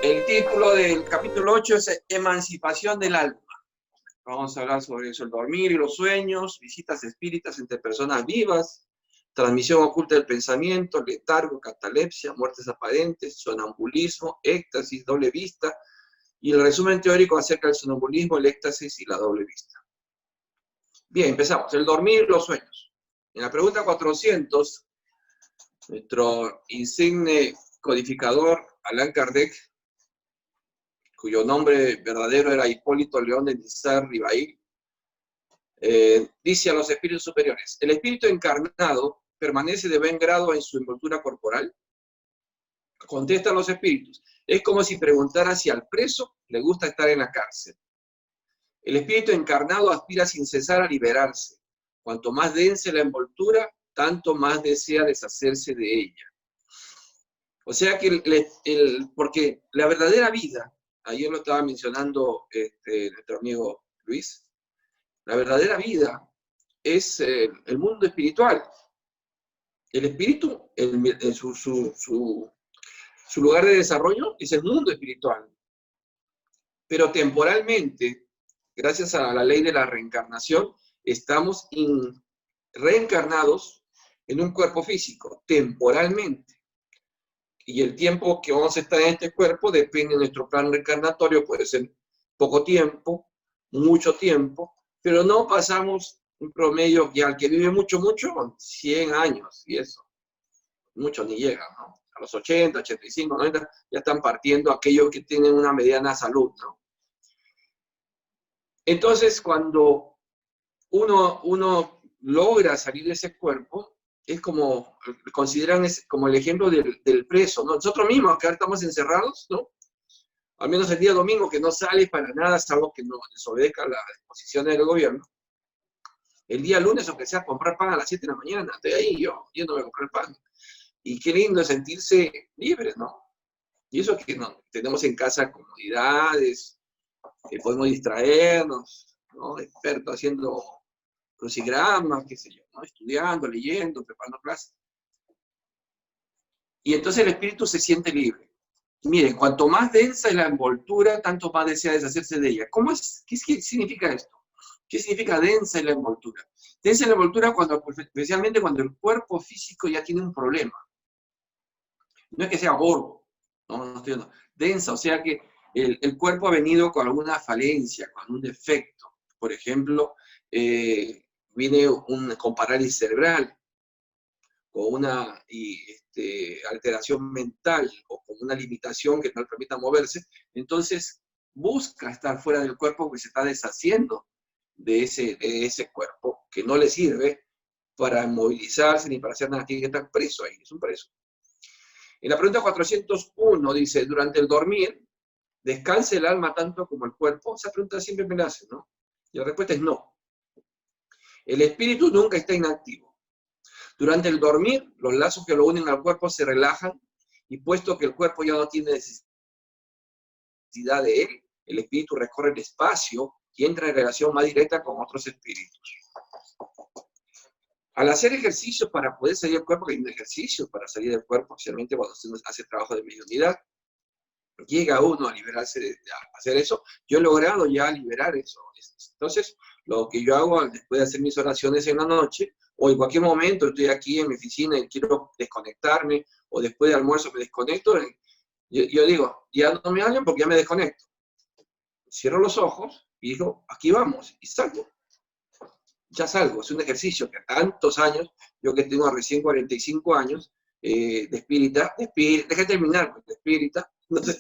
El título del capítulo 8 es Emancipación del alma. Vamos a hablar sobre eso, el dormir y los sueños, visitas espíritas entre personas vivas, transmisión oculta del pensamiento, letargo, catalepsia, muertes aparentes, sonambulismo, éxtasis, doble vista, y el resumen teórico acerca del sonambulismo, el éxtasis y la doble vista. Bien, empezamos. El dormir y los sueños. En la pregunta 400, nuestro insigne codificador, Allan Kardec, cuyo nombre verdadero era Hipólito León de Nizar-Ribaí, dice a los espíritus superiores: ¿el espíritu encarnado permanece de buen grado en su envoltura corporal? Contestan los espíritus: es como si preguntara si al preso le gusta estar en la cárcel. El espíritu encarnado aspira sin cesar a liberarse. Cuanto más densa la envoltura, tanto más desea deshacerse de ella. O sea que, porque la verdadera vida, ayer lo estaba mencionando nuestro amigo Luis, la verdadera vida es el mundo espiritual. El espíritu, su lugar de desarrollo es el mundo espiritual. Pero temporalmente, gracias a la ley de la reencarnación, estamos reencarnados en un cuerpo físico, temporalmente. Y el tiempo que vamos a estar en este cuerpo depende de nuestro plan reencarnatorio, puede ser poco tiempo, mucho tiempo, pero no pasamos un promedio que al que vive mucho, 100 años, y eso, muchos ni llegan, ¿no? A los 80, 85, 90, ya están partiendo aquellos que tienen una mediana salud, ¿no? Entonces, cuando uno logra salir de ese cuerpo, es como, consideran como el ejemplo del preso, ¿no? Nosotros mismos, que ahora estamos encerrados, ¿no? Al menos el día domingo, que no sale para nada, salvo que no desobedezca las disposiciones del gobierno. El día lunes, aunque sea comprar pan a las 7 de la mañana, estoy ahí yo, yéndome a comprar pan. Y qué lindo es sentirse libre, ¿no? Y eso que no, tenemos en casa comodidades, que podemos distraernos, ¿no? Expertos haciendo crucigramas, qué sé yo, ¿no? Estudiando, leyendo, preparando clases. Y entonces el espíritu se siente libre. Miren, cuanto más densa es la envoltura, tanto más desea deshacerse de ella. ¿Qué significa esto? ¿Qué significa densa es la envoltura? Densa es la envoltura especialmente cuando el cuerpo físico ya tiene un problema. No es que sea gordo, no, densa, o sea que el cuerpo ha venido con alguna falencia, con un defecto. Por ejemplo, viene con parálisis cerebral, con una alteración mental o con una limitación que no le permita moverse, entonces busca estar fuera del cuerpo porque se está deshaciendo de ese cuerpo que no le sirve para movilizarse ni para hacer nada, tiene que estar preso ahí, es un preso. En la pregunta 401 dice: durante el dormir, ¿descansa el alma tanto como el cuerpo? Esa pregunta siempre me la hacen, ¿no? Y la respuesta es no. El espíritu nunca está inactivo. Durante el dormir, los lazos que lo unen al cuerpo se relajan, y puesto que el cuerpo ya no tiene necesidad de él, el espíritu recorre el espacio y entra en relación más directa con otros espíritus. Al hacer ejercicio para poder salir del cuerpo, que hay un ejercicio para salir del cuerpo, especialmente cuando se hace trabajo de mediunidad, llega uno a liberarse a hacer eso. Yo he logrado ya liberar eso. Entonces, lo que yo hago después de hacer mis oraciones en la noche, o en cualquier momento estoy aquí en mi oficina y quiero desconectarme, o después de almuerzo me desconecto, yo digo, ya no me hablen porque ya me desconecto. Cierro los ojos y digo, aquí vamos, y salgo. Ya salgo, es un ejercicio que a tantos años, yo que tengo recién 45 años, de espírita, deja de terminar, de espírita, no sé,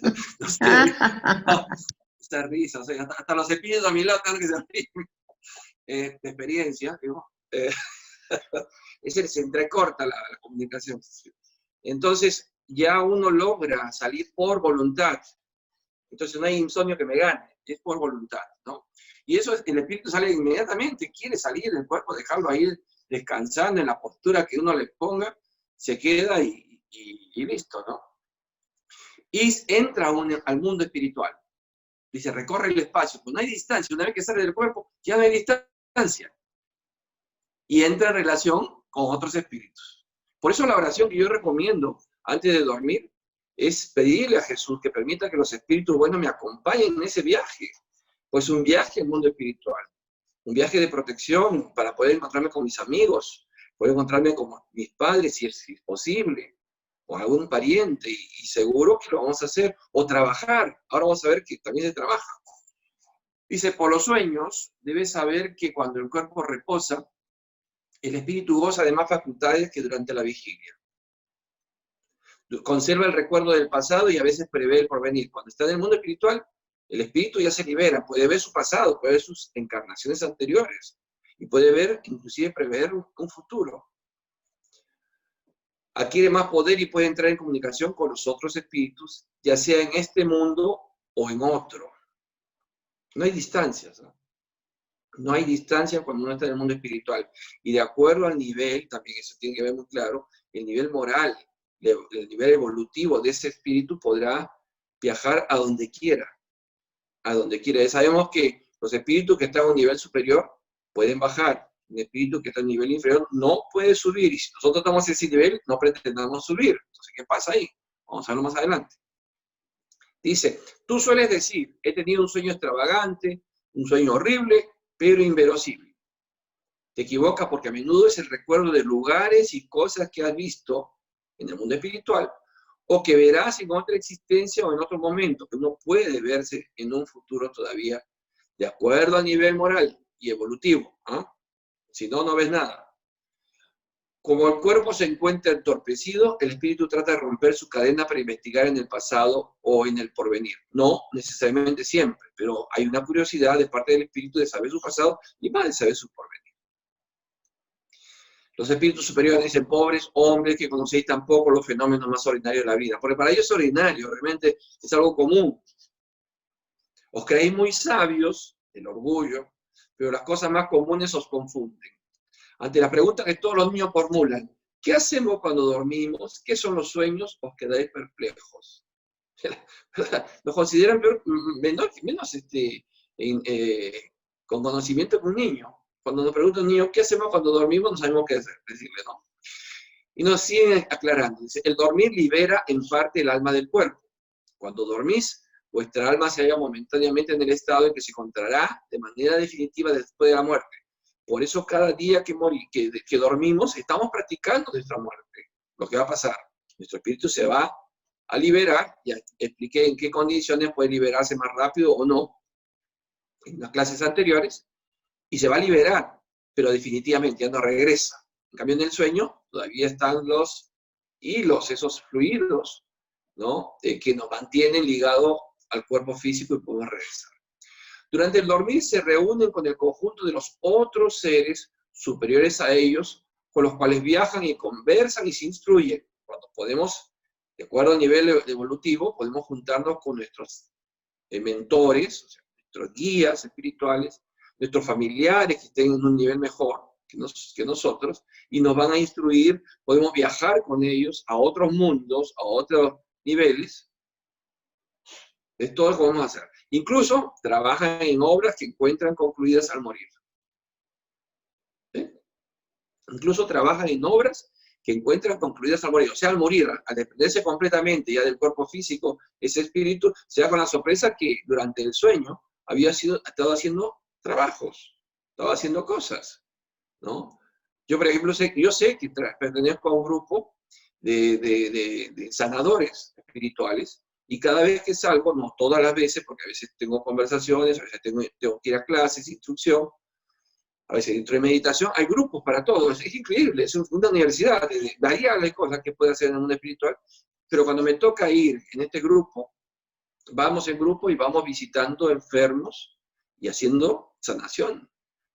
esa risa, o sea, hasta los espíritus a mi lado están que se ríen, de experiencia, digo, se entrecorta la comunicación. Entonces, ya uno logra salir por voluntad. Entonces no hay insomnio que me gane, es por voluntad, ¿no? Y eso, el espíritu sale inmediatamente, quiere salir del cuerpo, dejarlo ahí descansando en la postura que uno le ponga, se queda y listo, ¿no? Y entra al mundo espiritual. Dice, recorre el espacio, pues no hay distancia, una vez que sale del cuerpo, ya no hay distancia. Y entra en relación con otros espíritus. Por eso la oración que yo recomiendo antes de dormir es pedirle a Jesús que permita que los espíritus buenos me acompañen en ese viaje. Pues un viaje al mundo espiritual, un viaje de protección para poder encontrarme con mis amigos, poder encontrarme con mis padres si es posible, o algún pariente, y seguro que lo vamos a hacer, o trabajar. Ahora vamos a ver que también se trabaja. Dice, por los sueños, debes saber que cuando el cuerpo reposa, el espíritu goza de más facultades que durante la vigilia. Conserva el recuerdo del pasado y a veces prevé el porvenir. Cuando está en el mundo espiritual, el espíritu ya se libera, puede ver su pasado, puede ver sus encarnaciones anteriores, y puede ver, inclusive prever un futuro. Adquiere más poder y puede entrar en comunicación con los otros espíritus, ya sea en este mundo o en otro. No hay distancias, ¿no? No hay distancia cuando uno está en el mundo espiritual. Y de acuerdo al nivel, también eso tiene que ver muy claro, el nivel moral, el nivel evolutivo de ese espíritu podrá viajar a donde quiera. A donde quiera. Ya sabemos que los espíritus que están a un nivel superior pueden bajar. Un espíritu que está a un nivel inferior no puede subir. Y si nosotros estamos en ese nivel, no pretendamos subir. Entonces, ¿qué pasa ahí? Vamos a verlo más adelante. Dice, tú sueles decir, he tenido un sueño extravagante, un sueño horrible, pero inverosímil. Te equivocas porque a menudo es el recuerdo de lugares y cosas que has visto en el mundo espiritual, o que verás en otra existencia o en otro momento, que no puede verse en un futuro todavía, de acuerdo al nivel moral y evolutivo. ¿Eh? Si no, no ves nada. Como el cuerpo se encuentra entorpecido, el espíritu trata de romper su cadena para investigar en el pasado o en el porvenir. No necesariamente siempre, pero hay una curiosidad de parte del espíritu de saber su pasado y más de saber su porvenir. Los espíritus superiores dicen, pobres hombres que conocéis tampoco los fenómenos más ordinarios de la vida. Porque para ellos es ordinario, realmente es algo común. Os creéis muy sabios, el orgullo, pero las cosas más comunes os confunden. Ante la pregunta que todos los niños formulan, ¿qué hacemos cuando dormimos? ¿Qué son los sueños? Os quedáis perplejos. Nos consideran menos con conocimiento que un niño. Cuando nos pregunta un niño, ¿qué hacemos cuando dormimos? No sabemos qué decirle, ¿no? Y nos siguen aclarando. Dice, el dormir libera en parte el alma del cuerpo. Cuando dormís, vuestra alma se halla momentáneamente en el estado en que se encontrará de manera definitiva después de la muerte. Por eso cada día que dormimos, estamos practicando nuestra muerte. Lo que va a pasar. Nuestro espíritu se va a liberar. Ya expliqué en qué condiciones puede liberarse más rápido o no en las clases anteriores. Y se va a liberar, pero definitivamente ya no regresa. En cambio, en el sueño todavía están los hilos, esos fluidos, ¿no? Que nos mantienen ligados al cuerpo físico y podemos regresar. Durante el dormir se reúnen con el conjunto de los otros seres superiores a ellos, con los cuales viajan y conversan y se instruyen. Cuando podemos, de acuerdo al nivel evolutivo, podemos juntarnos con nuestros mentores, o sea, nuestros guías espirituales, nuestros familiares que estén en un nivel mejor que nosotros, y nos van a instruir, podemos viajar con ellos a otros mundos, a otros niveles. Es todo lo que vamos a hacer. Incluso trabajan en obras que encuentran concluidas al morir. ¿Sí? Incluso trabajan en obras que encuentran concluidas al morir. O sea, al morir, al desprenderse completamente ya del cuerpo físico, ese espíritu se da con la sorpresa que durante el sueño había estado haciendo trabajos, estaba haciendo cosas, ¿no? Yo, por ejemplo, yo sé que pertenezco a un grupo de sanadores espirituales, y cada vez que salgo, no todas las veces, porque a veces tengo conversaciones, a veces tengo que ir a clases, instrucción, a veces dentro de meditación, hay grupos para todos, es increíble, es una universidad de variables cosas que puede hacer en el mundo espiritual, pero cuando me toca ir en este grupo, vamos en grupo y vamos visitando enfermos y haciendo sanación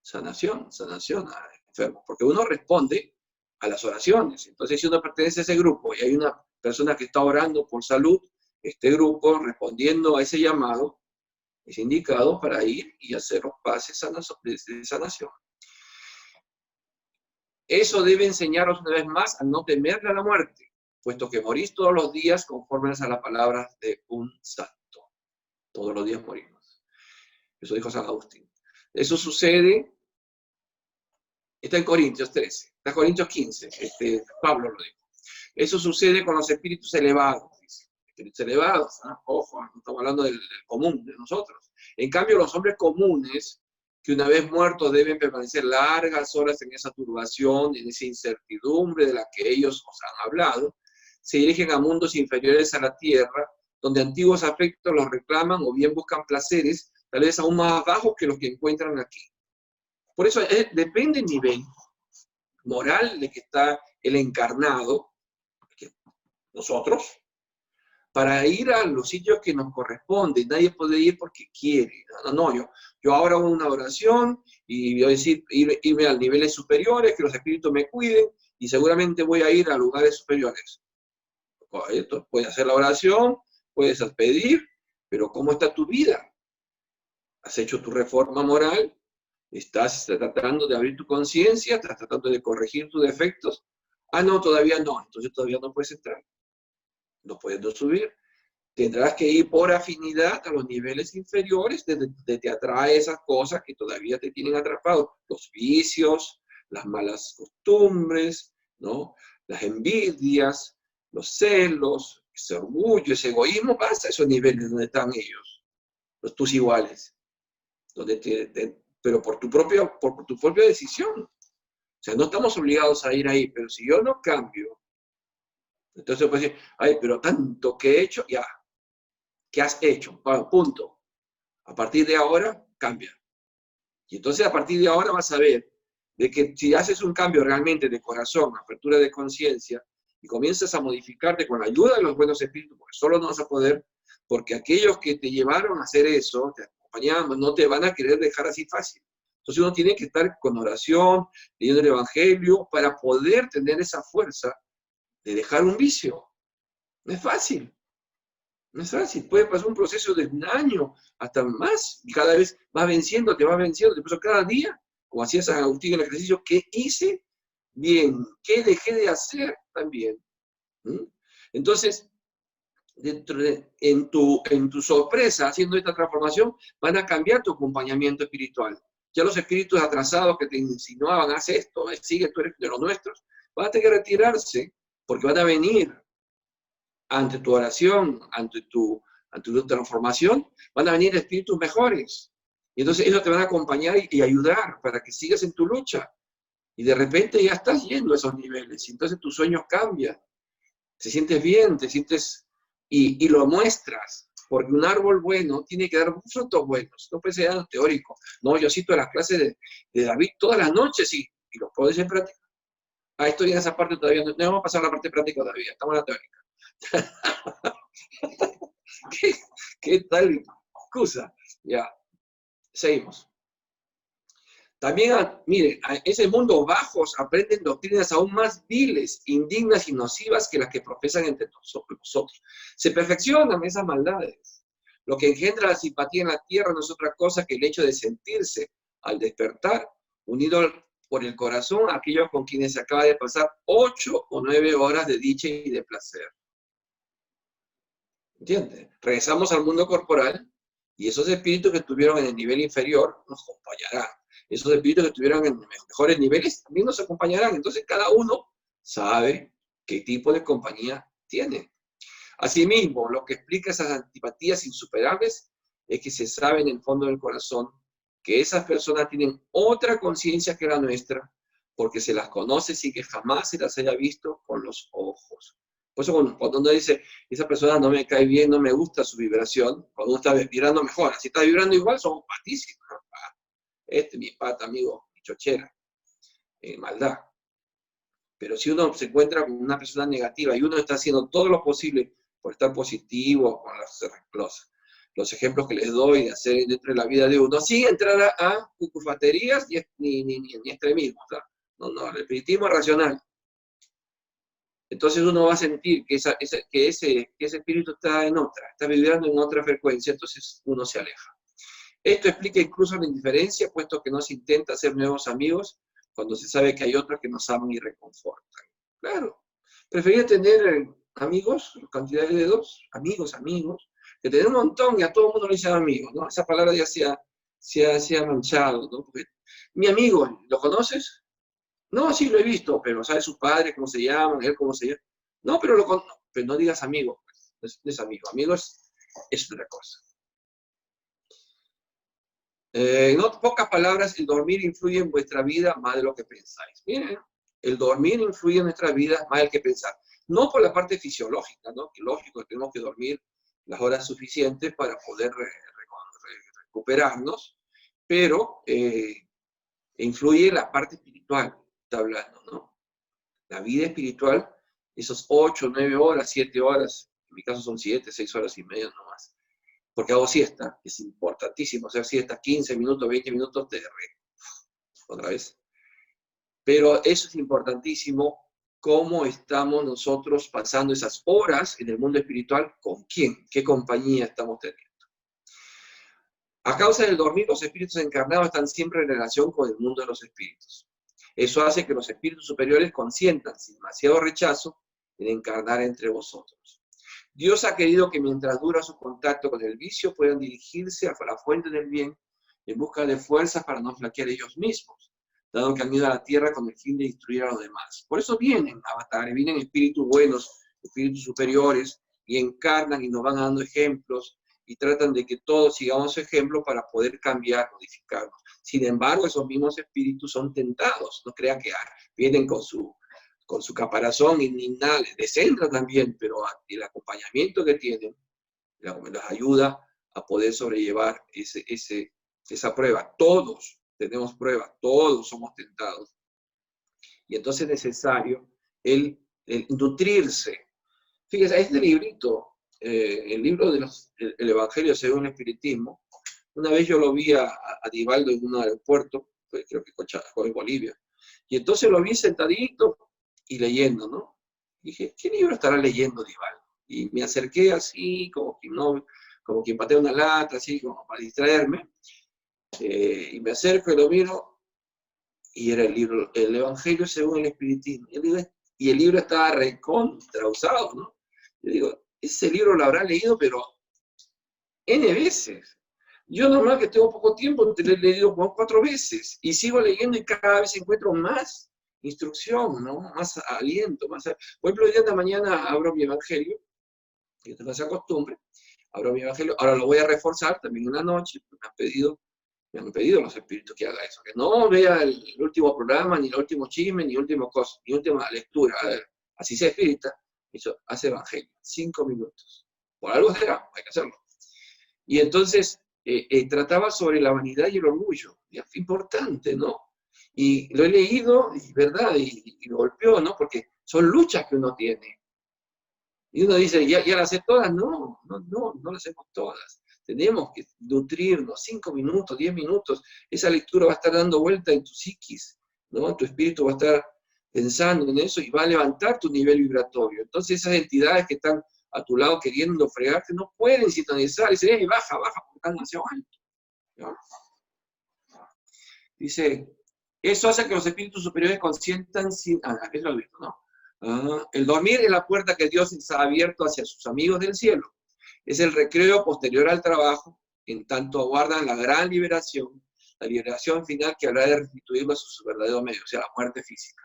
a enfermos, porque uno responde a las oraciones. Entonces, si uno pertenece a ese grupo y hay una persona que está orando por salud, este grupo, respondiendo a ese llamado, es indicado para ir y hacer los pases de sanación. Eso debe enseñaros una vez más a no temerle a la muerte, puesto que morís todos los días conforme a las palabras de un santo. Todos los días morimos. Eso dijo San Agustín. Eso sucede, está en Corintios 13, está en Corintios 15, Pablo lo dijo. Eso sucede con los espíritus elevados, dice. espíritus elevados, ¿ah? Ojo, no estamos hablando del común, de nosotros. En cambio, los hombres comunes, que una vez muertos deben permanecer largas horas en esa turbación, en esa incertidumbre de la que ellos os han hablado, se dirigen a mundos inferiores a la tierra, donde antiguos afectos los reclaman o bien buscan placeres, tal vez aún más bajos que los que encuentran aquí. Por eso depende del nivel moral de que está el encarnado, nosotros, para ir a los sitios que nos corresponden. Nadie puede ir porque quiere. No, yo ahora hago una oración y voy a decir, irme a niveles superiores, que los espíritus me cuiden, y seguramente voy a ir a lugares superiores. Entonces, puedes hacer la oración, puedes pedir, pero ¿cómo está tu vida? ¿Has hecho tu reforma moral? ¿Estás tratando de abrir tu conciencia? ¿Estás tratando de corregir tus defectos? Ah, no, todavía no. Entonces todavía no puedes entrar. No puedes subir. Tendrás que ir por afinidad a los niveles inferiores, donde te atrae esas cosas que todavía te tienen atrapado. Los vicios, las malas costumbres, ¿no? Las envidias, los celos, ese orgullo, ese egoísmo. Vas a esos niveles donde están ellos, los tus iguales. Pero por tu propia decisión. O sea, no estamos obligados a ir ahí, pero si yo no cambio, entonces puedes decir, ay, pero tanto que he hecho, ya. ¿Qué has hecho? Bueno, punto. A partir de ahora, cambia. Y entonces a partir de ahora vas a ver de que si haces un cambio realmente de corazón, apertura de conciencia, y comienzas a modificarte con la ayuda de los buenos espíritus, porque solo no vas a poder, porque aquellos que te llevaron a hacer eso, te acompañaban, no te van a querer dejar así fácil. Entonces uno tiene que estar con oración, leyendo el Evangelio, para poder tener esa fuerza de dejar un vicio. No es fácil. No es fácil, puede pasar un proceso de un año, hasta más, y cada vez va venciendo, por eso cada día, como hacía San Agustín en el ejercicio, ¿qué hice bien? ¿Qué dejé de hacer también? Entonces, en tu sorpresa, haciendo esta transformación, van a cambiar tu acompañamiento espiritual. Ya los espíritus atrasados que te insinuaban, haz esto, sigue, tú eres de los nuestros, van a tener que retirarse, porque van a venir ante tu oración, ante tu transformación, van a venir espíritus mejores. Y entonces ellos te van a acompañar y ayudar para que sigas en tu lucha. Y de repente ya estás yendo a esos niveles. Y entonces tus sueños cambian. Te sientes bien, te sientes... Y lo muestras. Porque un árbol bueno tiene que dar frutos buenos. No puede ser algo teórico. No, yo cito las clases de David todas las noches y los puedo decir en práctica. Ah, estoy en esa parte todavía. No vamos a pasar a la parte práctica todavía. Estamos en la teórica. ¿Qué tal excusa? Ya, seguimos. También, mire, a ese mundo bajos aprenden doctrinas aún más viles, indignas y nocivas que las que profesan entre nosotros. Se perfeccionan esas maldades. Lo que engendra la simpatía en la tierra no es otra cosa que el hecho de sentirse, al despertar, unido por el corazón a aquellos con quienes se acaba de pasar 8 o 9 horas de dicha y de placer. ¿Entiendes? Regresamos al mundo corporal y esos espíritus que estuvieron en el nivel inferior nos acompañarán. Esos espíritus que estuvieron en mejores niveles también nos acompañarán. Entonces cada uno sabe qué tipo de compañía tiene. Asimismo, lo que explica esas antipatías insuperables es que se sabe en el fondo del corazón que esas personas tienen otra conciencia que la nuestra, porque se las conoce sin que jamás se las haya visto con los ojos. Por eso cuando uno dice, esa persona no me cae bien, no me gusta su vibración, cuando uno está vibrando mejor. Si está vibrando igual, somos patísimos. Mi pata, amigo, mi chochera, maldad. Pero si uno se encuentra con una persona negativa y uno está haciendo todo lo posible por estar positivo, con los ejemplos que les doy de hacer dentro de la vida de uno, sin entrar a cucufaterías ni extremismos. No, el espiritismo es racional. Entonces uno va a sentir que ese espíritu está vibrando en otra frecuencia, entonces uno se aleja. Esto explica incluso la indiferencia, puesto que no se intenta hacer nuevos amigos cuando se sabe que hay otros que nos aman y reconfortan. Claro, prefería tener amigos, cantidades de dos, amigos, que tener un montón y a todo el mundo le dicen amigos, ¿no? Esa palabra ya se ha manchado, ¿no? Porque, mi amigo, ¿lo conoces? No, sí lo he visto, pero ¿sabes sus padres cómo se llaman? ¿Él cómo se llama? No, pero no digas amigo. no es amigo. Amigo es otra cosa. En pocas palabras, el dormir influye en vuestra vida más de lo que pensáis. Miren, el dormir influye en nuestra vida más de lo que pensar. No por la parte fisiológica, ¿no? Que lógico, tenemos que dormir las horas suficientes para poder recuperarnos, pero influye en la parte espiritual, está hablando, ¿no? La vida espiritual, esos 8, 9 horas, 7 horas, en mi caso son 7, 6 horas y media nomás, porque hago siesta, es importantísimo hacer siesta, 15 minutos, 20 minutos, otra vez. Pero eso es importantísimo, cómo estamos nosotros pasando esas horas en el mundo espiritual, con quién, qué compañía estamos teniendo. A causa del dormir, los espíritus encarnados están siempre en relación con el mundo de los espíritus. Eso hace que los espíritus superiores consientan sin demasiado rechazo en encarnar entre vosotros. Dios ha querido que mientras dura su contacto con el vicio puedan dirigirse hacia la fuente del bien en busca de fuerzas para no flaquear ellos mismos, dado que han ido a la tierra con el fin de instruir a los demás. Por eso vienen avatares, vienen espíritus buenos, espíritus superiores, y encarnan y nos van dando ejemplos, y tratan de que todos sigamos su ejemplo para poder cambiar, modificarnos. Sin embargo, esos mismos espíritus son tentados, no crean que vienen con su caparazón y nada, les entra también, pero el acompañamiento que tienen les ayuda a poder sobrellevar esa prueba. Todos tenemos pruebas, todos somos tentados. Y entonces es necesario el nutrirse. Fíjense, este librito, el libro del Evangelio según el Espiritismo, una vez yo lo vi a Divaldo en un aeropuerto, creo que en Bolivia, y entonces lo vi sentadito y leyendo, ¿no? Y dije, ¿qué libro estará leyendo Divaldo? Y me acerqué así, como quien patea una lata, así como para distraerme, y me acerco y lo miro, y era el libro, el Evangelio según el Espiritismo. Y el libro estaba recontra usado, ¿no? Yo digo, ese libro lo habrá leído, pero N veces. Yo normal que tengo poco tiempo, lo he leído 4 veces, y sigo leyendo y cada vez encuentro más instrucción, ¿no? Más aliento, más... Por ejemplo, hoy día de mañana abro mi Evangelio, yo tengo esa costumbre, abro mi Evangelio, ahora lo voy a reforzar también en la noche, me han pedido los espíritus que haga eso, que no vea el último programa, ni el último chisme, ni última cosa, ni última lectura. A ver, así sea espírita, eso, hace Evangelio, 5 minutos. Por algo será, hay que hacerlo. Y entonces trataba sobre la vanidad y el orgullo. Importante, ¿no? Y lo he leído, y verdad, y me golpeó, ¿no? Porque son luchas que uno tiene. Y uno dice, ¿ya las sé todas? No las hacemos todas. Tenemos que nutrirnos 5 minutos, 10 minutos. Esa lectura va a estar dando vuelta en tu psiquis, ¿no? Tu espíritu va a estar pensando en eso y va a levantar tu nivel vibratorio. Entonces esas entidades que están a tu lado queriendo fregarte no pueden sintonizar. Dicen, baja, porque están demasiado alto. ¿No? Dice, eso hace que los espíritus superiores consientan sin... eso lo he visto, ¿no? El dormir es la puerta que Dios ha abierto hacia sus amigos del cielo. Es el recreo posterior al trabajo, en tanto aguardan la gran liberación, la liberación final que habrá de restituirlo a su verdadero medio, o sea, la muerte física.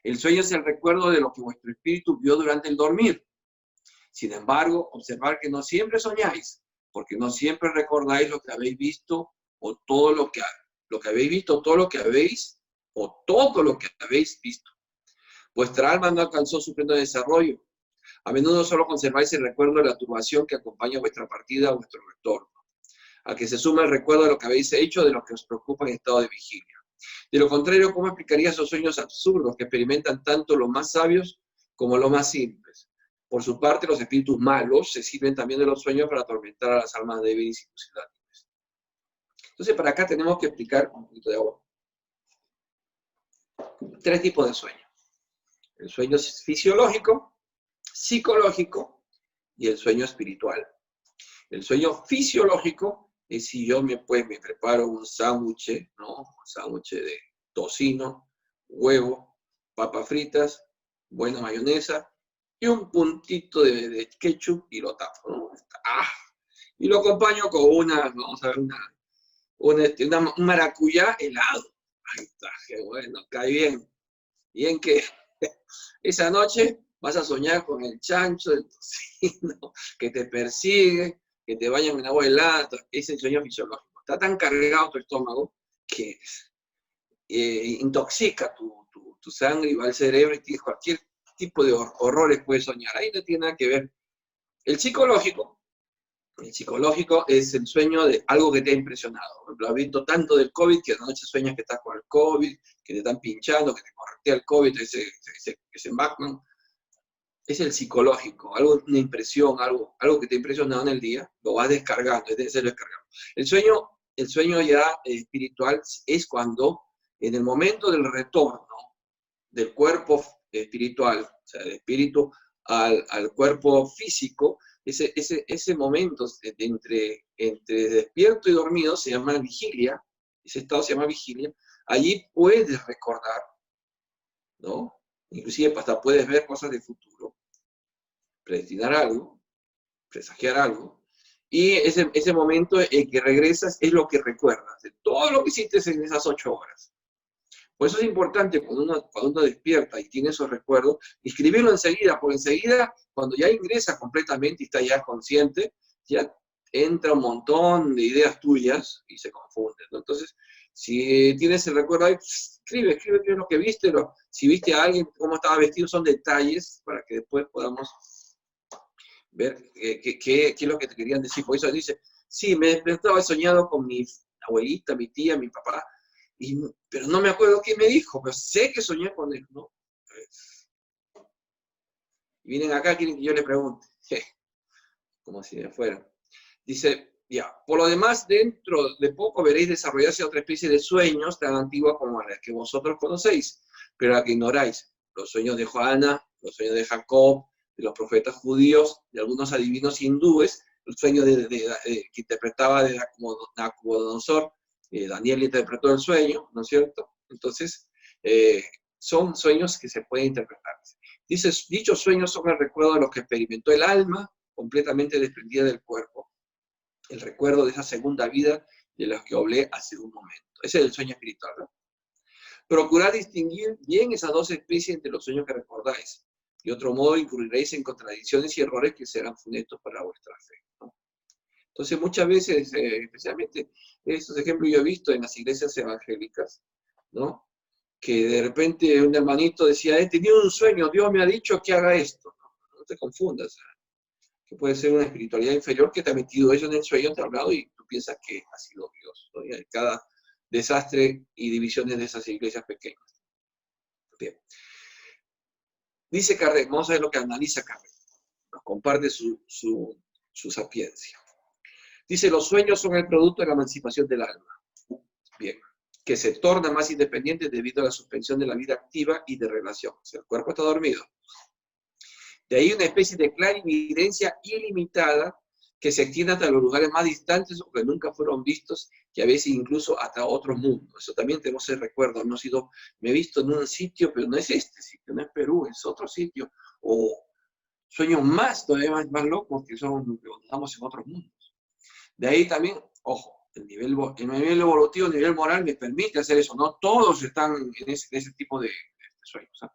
El sueño es el recuerdo de lo que vuestro espíritu vio durante el dormir. Sin embargo, observar que no siempre soñáis, porque no siempre recordáis lo que habéis visto o todo lo que habéis visto, todo lo que habéis visto. Vuestra alma no alcanzó su pleno desarrollo. A menudo solo conserváis el recuerdo de la turbación que acompaña vuestra partida o vuestro retorno, a que se suma el recuerdo de lo que habéis hecho, de lo que os preocupa en estado de vigilia. De lo contrario, ¿cómo explicaría esos sueños absurdos que experimentan tanto los más sabios como los más simples? Por su parte, los espíritus malos se sirven también de los sueños para atormentar a las almas débiles y pusilánimes. Entonces, para acá tenemos que explicar un poquito de agua. 3 tipos de sueños. El sueño fisiológico, psicológico y el sueño espiritual. El sueño fisiológico es si yo me preparo un sándwich, ¿no? Un sándwich de tocino, huevo, papas fritas, buena mayonesa y un puntito de ketchup y lo tapo, ¿no? Y lo acompaño con un maracuyá helado. Ahí está, qué bueno, cae bien. Bien que esa noche Vas a soñar con el chancho del tocino, que te persigue, que te bañan en agua helada. Es el sueño fisiológico. Está tan cargado tu estómago que intoxica tu sangre y va al cerebro y tienes cualquier tipo de horrores puedes soñar. Ahí no tiene nada que ver. El psicológico es el sueño de algo que te ha impresionado. Por ejemplo, has visto tanto del COVID que de noche sueñas que estás con el COVID, que te están pinchando, que te corretea el COVID, ese Batman. Es el psicológico, una impresión, algo que te ha impresionado en el día, lo vas descargando, es de descargando. El sueño ya espiritual es cuando, en el momento del retorno del cuerpo espiritual, o sea, del espíritu al cuerpo físico, ese momento entre despierto y dormido se llama vigilia, ese estado se llama vigilia, allí puedes recordar, ¿no? Inclusive hasta puedes ver cosas del futuro, predestinar algo, presagiar algo, y ese momento en que regresas es lo que recuerdas, de todo lo que hiciste en esas 8 horas. Por eso es importante cuando uno despierta y tiene esos recuerdos, escribirlo enseguida, porque enseguida, cuando ya ingresa completamente y está ya consciente, ya entra un montón de ideas tuyas y se confunden, ¿no? Entonces, si tienes el recuerdo ahí, escribe qué es lo que viste, si viste a alguien, cómo estaba vestido, son detalles para que después podamos ver qué es lo que te querían decir. Por eso dice, sí, me despertaba, he soñado con mi abuelita, mi tía, mi papá, pero no me acuerdo qué me dijo, pero sé que soñé con él, ¿no? Y vienen acá, quieren que yo le pregunte, como si me fuera. Dice, ya, por lo demás, dentro de poco veréis desarrollarse otra especie de sueños tan antigua como la que vosotros conocéis, pero la que ignoráis. Los sueños de Joana, los sueños de Jacob, de los profetas judíos, de algunos adivinos hindúes, el sueño que interpretaba de Nabucodonosor, Daniel interpretó el sueño, ¿no es cierto? Entonces, son sueños que se pueden interpretar. Dice, dichos sueños son el recuerdo de lo que experimentó el alma, completamente desprendida del cuerpo. El recuerdo de esa segunda vida de la que hablé hace un momento. Ese es el sueño espiritual, ¿no? Procurad distinguir bien esas dos especies entre los sueños que recordáis. De otro modo, incurriréis en contradicciones y errores que serán funestos para vuestra fe, ¿no? Entonces, muchas veces, especialmente estos ejemplos yo he visto en las iglesias evangélicas, ¿no? Que de repente un hermanito decía, he tenido un sueño, Dios me ha dicho que haga esto. No te confundas, que puede ser una espiritualidad inferior que te ha metido eso en el sueño, te ha hablado y tú piensas que ha sido Dios, ¿no? Y hay cada desastre y divisiones de esas iglesias pequeñas. Bien. Dice Kardec, vamos a ver lo que analiza Kardec, nos comparte su sapiencia. Dice, los sueños son el producto de la emancipación del alma. Bien. Que se torna más independiente debido a la suspensión de la vida activa y de relación. O sea, el cuerpo está dormido. De ahí una especie de clarividencia ilimitada que se extiende hasta los lugares más distantes o que nunca fueron vistos y a veces incluso hasta otros mundos. Eso también tenemos el recuerdo. Me he visto en un sitio, pero no es este sitio, no es Perú, es otro sitio. O sueños todavía más locos que estamos en otros mundos. De ahí también, ojo, el nivel evolutivo, el nivel moral me permite hacer eso. No todos están en ese tipo de sueños, ¿eh?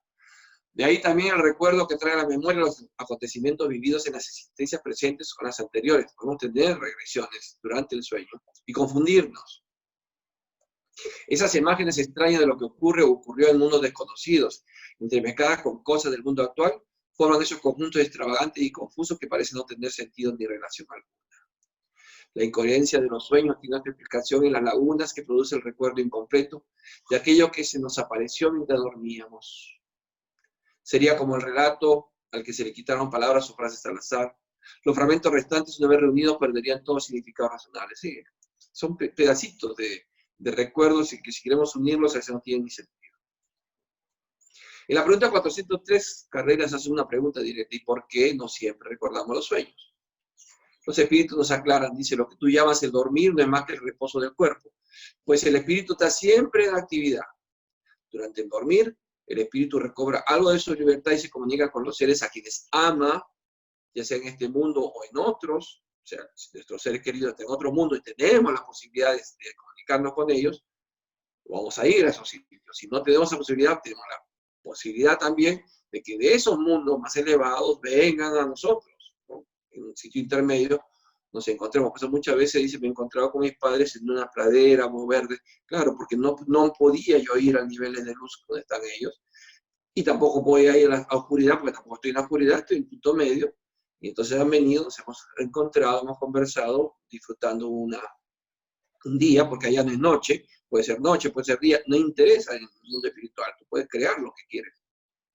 De ahí también el recuerdo que trae a la memoria los acontecimientos vividos en las existencias presentes con las anteriores. Podemos tener regresiones durante el sueño y confundirnos. Esas imágenes extrañas de lo que ocurre o ocurrió en mundos desconocidos, entremezcladas con cosas del mundo actual, forman esos conjuntos extravagantes y confusos que parecen no tener sentido ni relación alguna. La incoherencia de los sueños tiene otra explicación en las lagunas que produce el recuerdo incompleto de aquello que se nos apareció mientras dormíamos. Sería como el relato al que se le quitaron palabras o frases al azar. Los fragmentos restantes, una vez reunidos, perderían todo significado razonable. Sí, son pedacitos de recuerdos y que si queremos unirlos, a veces no tienen ni sentido. En la pregunta 403, Carreras hace una pregunta directa: ¿y por qué no siempre recordamos los sueños? Los espíritus nos aclaran, dice, lo que tú llamas el dormir no es más que el reposo del cuerpo, pues el espíritu está siempre en actividad. Durante el dormir, el espíritu recobra algo de su libertad y se comunica con los seres a quienes ama, ya sea en este mundo o en otros. O sea, si nuestros seres queridos están en otro mundo y tenemos la posibilidad de comunicarnos con ellos, vamos a ir a esos sitios. Si no tenemos esa posibilidad, tenemos la posibilidad también de que de esos mundos más elevados vengan a nosotros, ¿no? En un sitio intermedio nos encontremos. Por eso muchas veces dice, me he encontrado con mis padres en una pradera muy verde. Claro, porque no podía yo ir a niveles de luz donde están ellos, y tampoco podía ir a la oscuridad, porque tampoco estoy en la oscuridad, estoy en punto medio. Y entonces han venido, nos hemos encontrado, hemos conversado, disfrutando un día, porque allá no es noche, puede ser día, no interesa en el mundo espiritual, tú puedes crear lo que quieres.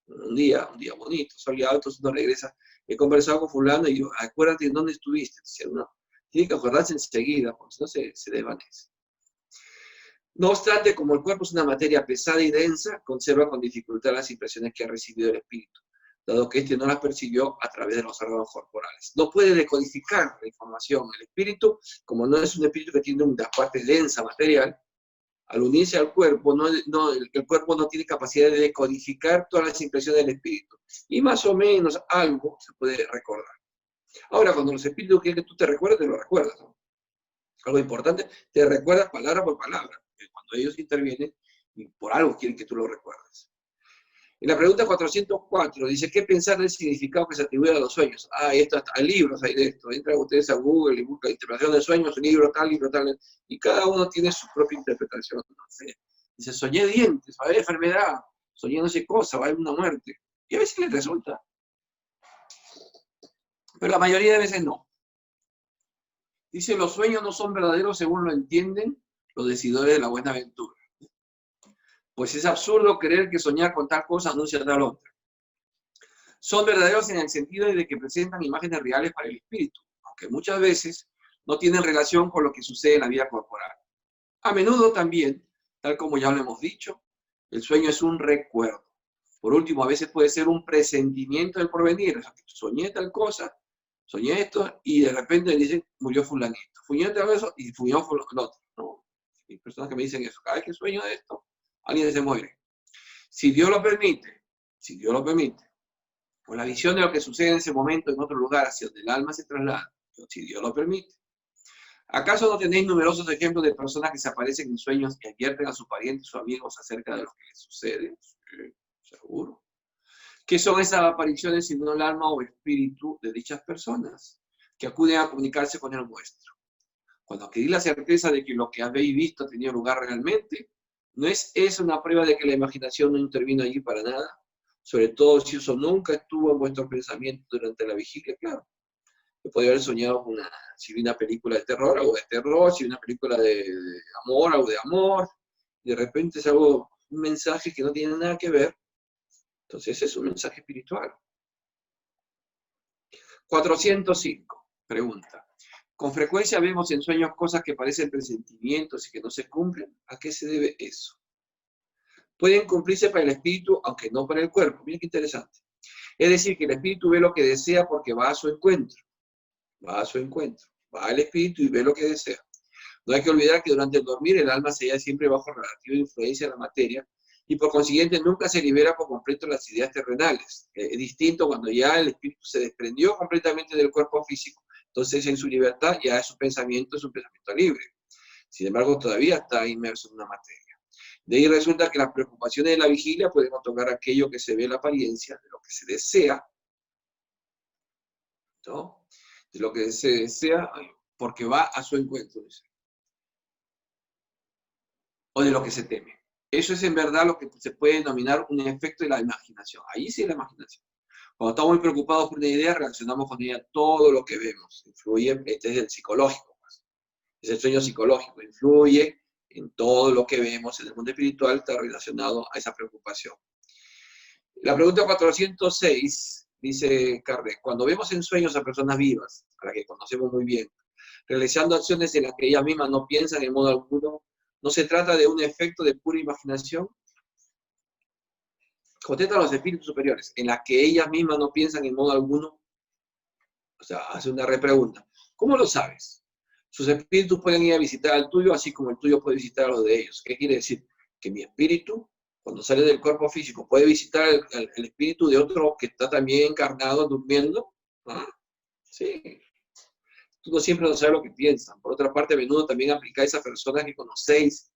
Un día bonito, soleado, entonces uno regresa. He conversado con fulano y yo, acuérdate en dónde estuviste. Entonces, uno tiene que acordarse enseguida, porque si no se desvanece. No obstante, como el cuerpo es una materia pesada y densa, conserva con dificultad las impresiones que ha recibido el espíritu, dado que éste no las percibió a través de los órganos corporales. No puede decodificar la información. El espíritu, como no es un espíritu que tiene una parte densa material, al unirse al cuerpo, el cuerpo no tiene capacidad de decodificar todas las impresiones del espíritu. Y más o menos algo se puede recordar. Ahora, cuando los espíritus quieren que tú te recuerdes, te lo recuerdas, ¿no? Algo importante, te recuerdas palabra por palabra. Cuando ellos intervienen, y por algo quieren que tú lo recuerdes. En la pregunta 404 dice, ¿qué pensar del significado que se atribuye a los sueños? Esto hasta libros hay de esto. Entran ustedes a Google y buscan interpretación de sueños, libro tal, y cada uno tiene su propia interpretación. No sé. Dice, soñé dientes, va a haber enfermedad, soñé no sé cosa, va a haber una muerte. Y a veces les resulta. Pero la mayoría de veces no. Dice, los sueños no son verdaderos según lo entienden los decidores de la buena aventura. Pues es absurdo creer que soñar con tal cosa anuncia tal otra. Son verdaderos en el sentido de que presentan imágenes reales para el espíritu, aunque muchas veces no tienen relación con lo que sucede en la vida corporal. A menudo también, tal como ya lo hemos dicho, el sueño es un recuerdo. Por último, a veces puede ser un presentimiento del porvenir. O sea, soñé tal cosa, soñé esto, y de repente me dicen, murió fulanito. Soñé tal cosa y murió el otro. ¿No? Hay personas que me dicen eso. Cada vez que sueño de esto, alguien se muere. Si Dios lo permite, con la visión de lo que sucede en ese momento en otro lugar hacia donde el alma se traslada, si Dios lo permite. ¿Acaso no tenéis numerosos ejemplos de personas que se aparecen en sueños y advierten a sus parientes o amigos acerca de lo que les sucede? Sí, seguro. ¿Qué son esas apariciones sino el alma o espíritu de dichas personas que acuden a comunicarse con el vuestro? Cuando adquirís la certeza de que lo que habéis visto ha tenido lugar realmente, ¿no es eso una prueba de que la imaginación no intervino allí para nada? Sobre todo si eso nunca estuvo en vuestros pensamientos durante la vigilia, claro. Yo podría haber soñado con si vi una película de terror, algo de terror, si vi una película de amor, algo de amor, y de repente es algo, un mensaje que no tiene nada que ver. Entonces es un mensaje espiritual. 405, pregunta. Con frecuencia vemos en sueños cosas que parecen presentimientos y que no se cumplen. ¿A qué se debe eso? Pueden cumplirse para el espíritu, aunque no para el cuerpo. Miren qué interesante. Es decir, que el espíritu ve lo que desea porque va a su encuentro. Va a su encuentro. Va al espíritu y ve lo que desea. No hay que olvidar que durante el dormir el alma se halla siempre bajo relativa influencia de la materia y por consiguiente nunca se libera por completo las ideas terrenales. Es distinto cuando ya el espíritu se desprendió completamente del cuerpo físico. Entonces en su libertad ya es un pensamiento libre. Sin embargo, todavía está inmerso en una materia. De ahí resulta que las preocupaciones de la vigilia pueden otorgar aquello que se ve en la apariencia, de lo que se desea, ¿no? De lo que se desea, porque va a su encuentro, o de lo que se teme. Eso es en verdad lo que se puede denominar un efecto de la imaginación. Ahí sí es la imaginación. Cuando estamos muy preocupados por una idea, reaccionamos con ella todo lo que vemos. Influye, este es el psicológico, pues. Es el sueño psicológico, influye en todo lo que vemos en el mundo espiritual, está relacionado a esa preocupación. La pregunta 406 dice Kardec, cuando vemos en sueños a personas vivas, a las que conocemos muy bien, realizando acciones en las que ellas mismas no piensan en modo alguno, ¿no se trata de un efecto de pura imaginación? Contestan los espíritus superiores, en las que ellas mismas no piensan en modo alguno. O sea, hace una repregunta. ¿Cómo lo sabes? Sus espíritus pueden ir a visitar al tuyo, así como el tuyo puede visitar a los de ellos. ¿Qué quiere decir? Que mi espíritu, cuando sale del cuerpo físico, puede visitar el espíritu de otro que está también encarnado, durmiendo. ¿Ah? Sí. Tú no siempre no sabes lo que piensan. Por otra parte, a menudo también aplicáis a personas que conocéis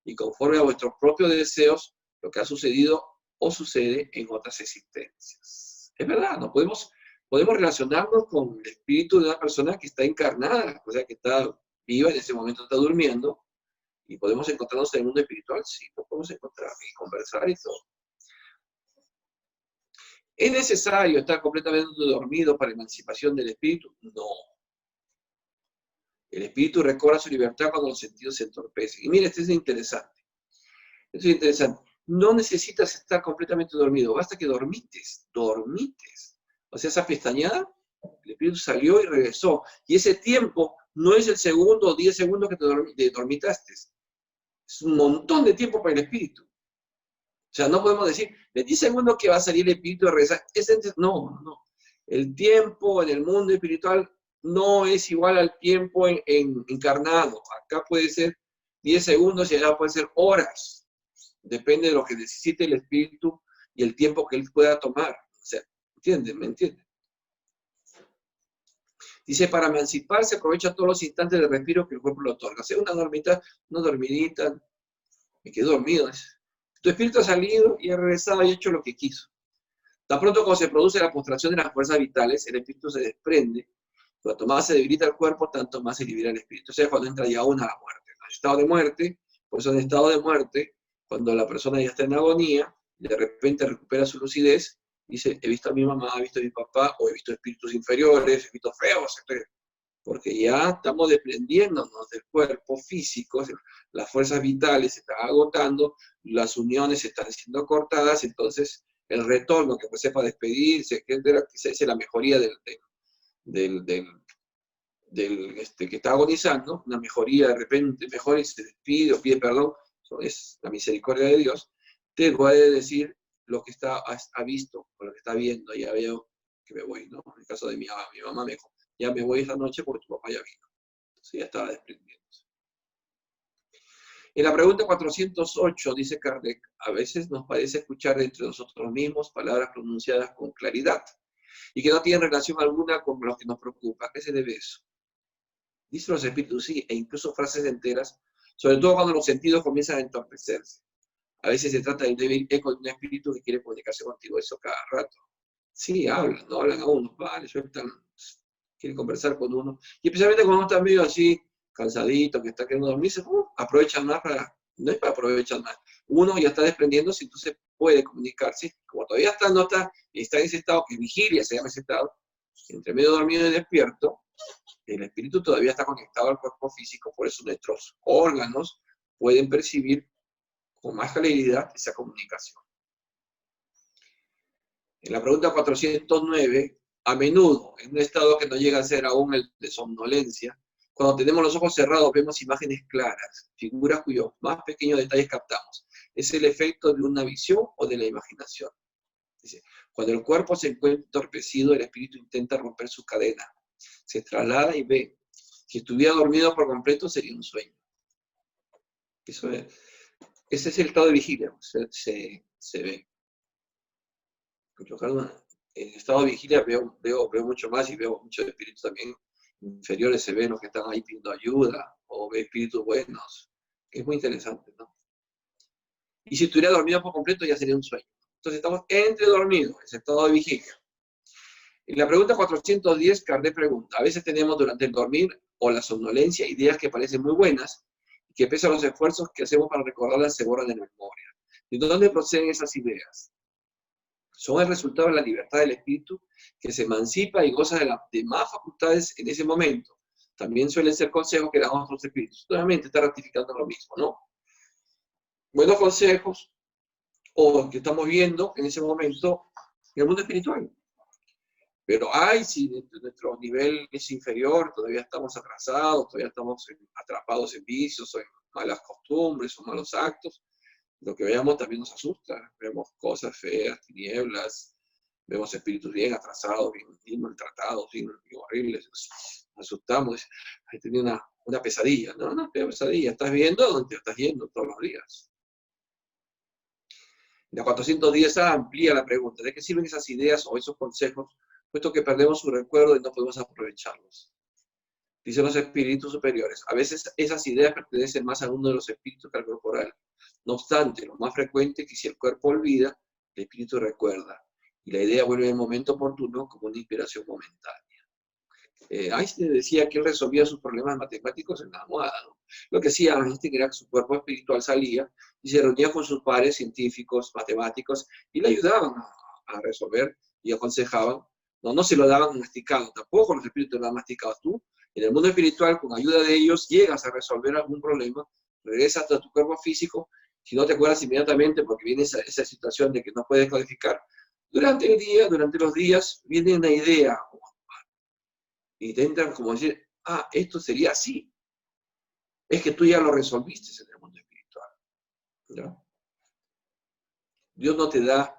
y conforme a vuestros propios deseos, lo que ha sucedido o sucede en otras existencias. Es verdad, no podemos relacionarnos con el espíritu de una persona que está encarnada, o sea, que está viva, en ese momento está durmiendo, y podemos encontrarnos en el mundo espiritual, sí, lo podemos encontrar y conversar y todo. ¿Es necesario estar completamente dormido para la emancipación del espíritu? No. El espíritu recobra su libertad cuando los sentidos se entorpecen. Y mira, esto es interesante. Esto es interesante. No necesitas estar completamente dormido, basta que dormites. O sea, esa pestañada, el espíritu salió y regresó. Y ese tiempo no es el segundo o 10 segundos que te dormitaste. Es un montón de tiempo para el espíritu. O sea, no podemos decir, de 10 segundos que va a salir el espíritu a regresar. No. El tiempo en el mundo espiritual no es igual al tiempo encarnado. Acá puede ser 10 segundos y allá puede ser horas. Depende de lo que necesite el espíritu y el tiempo que él pueda tomar. O sea, ¿entienden? ¿Me entienden? Dice, para emanciparse aprovecha todos los instantes de respiro que el cuerpo le otorga. O sea, una dormidita, me quedé dormido. Tu espíritu ha salido y ha regresado y ha hecho lo que quiso. Tan pronto como se produce la postración de las fuerzas vitales, el espíritu se desprende. Cuanto más se debilita el cuerpo, tanto más se libera el espíritu. O sea, cuando entra ya uno a la muerte. En estado de muerte, pues en estado de muerte, cuando la persona ya está en agonía, de repente recupera su lucidez, dice, he visto a mi mamá, he visto a mi papá, o he visto espíritus inferiores, he visto feos, etc. Porque ya estamos desprendiéndonos del cuerpo físico, las fuerzas vitales se están agotando, las uniones se están siendo cortadas, entonces el retorno que pues sepa despedirse, que es la mejoría del que está agonizando, una mejoría de repente mejora y se despide o pide perdón, eso es la misericordia de Dios, te puede decir lo que ha visto o lo que está viendo, ya veo que me voy, ¿no? En el caso de mi mamá me dijo, ya me voy esta noche porque tu papá ya vino. Entonces ya estaba desprendiéndose. En la pregunta 408 dice Kardec, a veces nos parece escuchar entre nosotros mismos palabras pronunciadas con claridad y que no tienen relación alguna con lo que nos preocupa. ¿A qué se debe eso? Dice los espíritus, sí, e incluso frases enteras, sobre todo cuando los sentidos comienzan a entorpecerse. A veces se trata del débil eco de un espíritu que quiere comunicarse contigo, eso cada rato. Sí, hablan, no hablan a uno, vale, sueltan, quieren conversar con uno. Y especialmente cuando uno está medio así, cansadito, que está queriendo dormirse, aprovechan más no es para aprovechar más. Uno ya está desprendiéndose, entonces puede comunicarse. Como todavía está en ese estado que vigilia, se llama ese estado, entre medio dormido y despierto, el espíritu todavía está conectado al cuerpo físico, por eso nuestros órganos pueden percibir con más claridad esa comunicación. En la pregunta 409, a menudo, en un estado que no llega a ser aún el de somnolencia, cuando tenemos los ojos cerrados vemos imágenes claras, figuras cuyos más pequeños detalles captamos. ¿Es el efecto de una visión o de la imaginación? Dice, cuando el cuerpo se encuentra entorpecido, el espíritu intenta romper su cadena. Se traslada y ve. Si estuviera dormido por completo, sería un sueño. Ese es el estado de vigilia, se ve. En el estado de vigilia veo mucho más y veo muchos espíritus también inferiores, se ven los que están ahí pidiendo ayuda, o ve espíritus buenos. Es muy interesante, ¿no? Y si estuviera dormido por completo, ya sería un sueño. Entonces estamos entre dormidos, ese estado de vigilia. En la pregunta 410, Kardec pregunta, a veces tenemos durante el dormir o la somnolencia ideas que parecen muy buenas y que pese a los esfuerzos que hacemos para recordarlas se borran de la memoria. ¿De dónde proceden esas ideas? Son el resultado de la libertad del espíritu que se emancipa y goza de más facultades en ese momento. También suelen ser consejos que dan otros espíritus. Nuevamente está ratificando lo mismo, ¿no? Buenos consejos o que estamos viendo en ese momento en el mundo espiritual. Pero si nuestro nivel es inferior, todavía estamos atrasados, todavía estamos atrapados en vicios o en malas costumbres o malos actos, lo que veamos también nos asusta. Vemos cosas feas, tinieblas, vemos espíritus bien atrasados, bien maltratados, bien horribles. Nos asustamos. Ahí tenía una pesadilla. No, una pesadilla. Estás viendo donde te estás yendo todos los días. La 410A amplía la pregunta. ¿De qué sirven esas ideas o esos consejos, puesto que perdemos su recuerdo y no podemos aprovecharlos? Dicen los espíritus superiores. A veces esas ideas pertenecen más a uno de los espíritus que al corporal. No obstante, lo más frecuente es que si el cuerpo olvida, el espíritu recuerda, y la idea vuelve en el momento oportuno como una inspiración momentánea. Einstein decía que él resolvía sus problemas matemáticos en la almohada, ¿no? Lo que hacía Einstein era que su cuerpo espiritual salía y se reunía con sus pares científicos, matemáticos, y le ayudaban a resolver y aconsejaban. No, no se lo daban masticado, tampoco los espíritus lo daban masticado. Tú, en el mundo espiritual, con ayuda de ellos, llegas a resolver algún problema, regresas a tu cuerpo físico, si no te acuerdas inmediatamente, porque viene esa situación de que no puedes codificar, durante el día, durante los días, viene una idea, y te entran como decir, ah, esto sería así. Es que tú ya lo resolviste en el mundo espiritual, ¿no? Dios no te da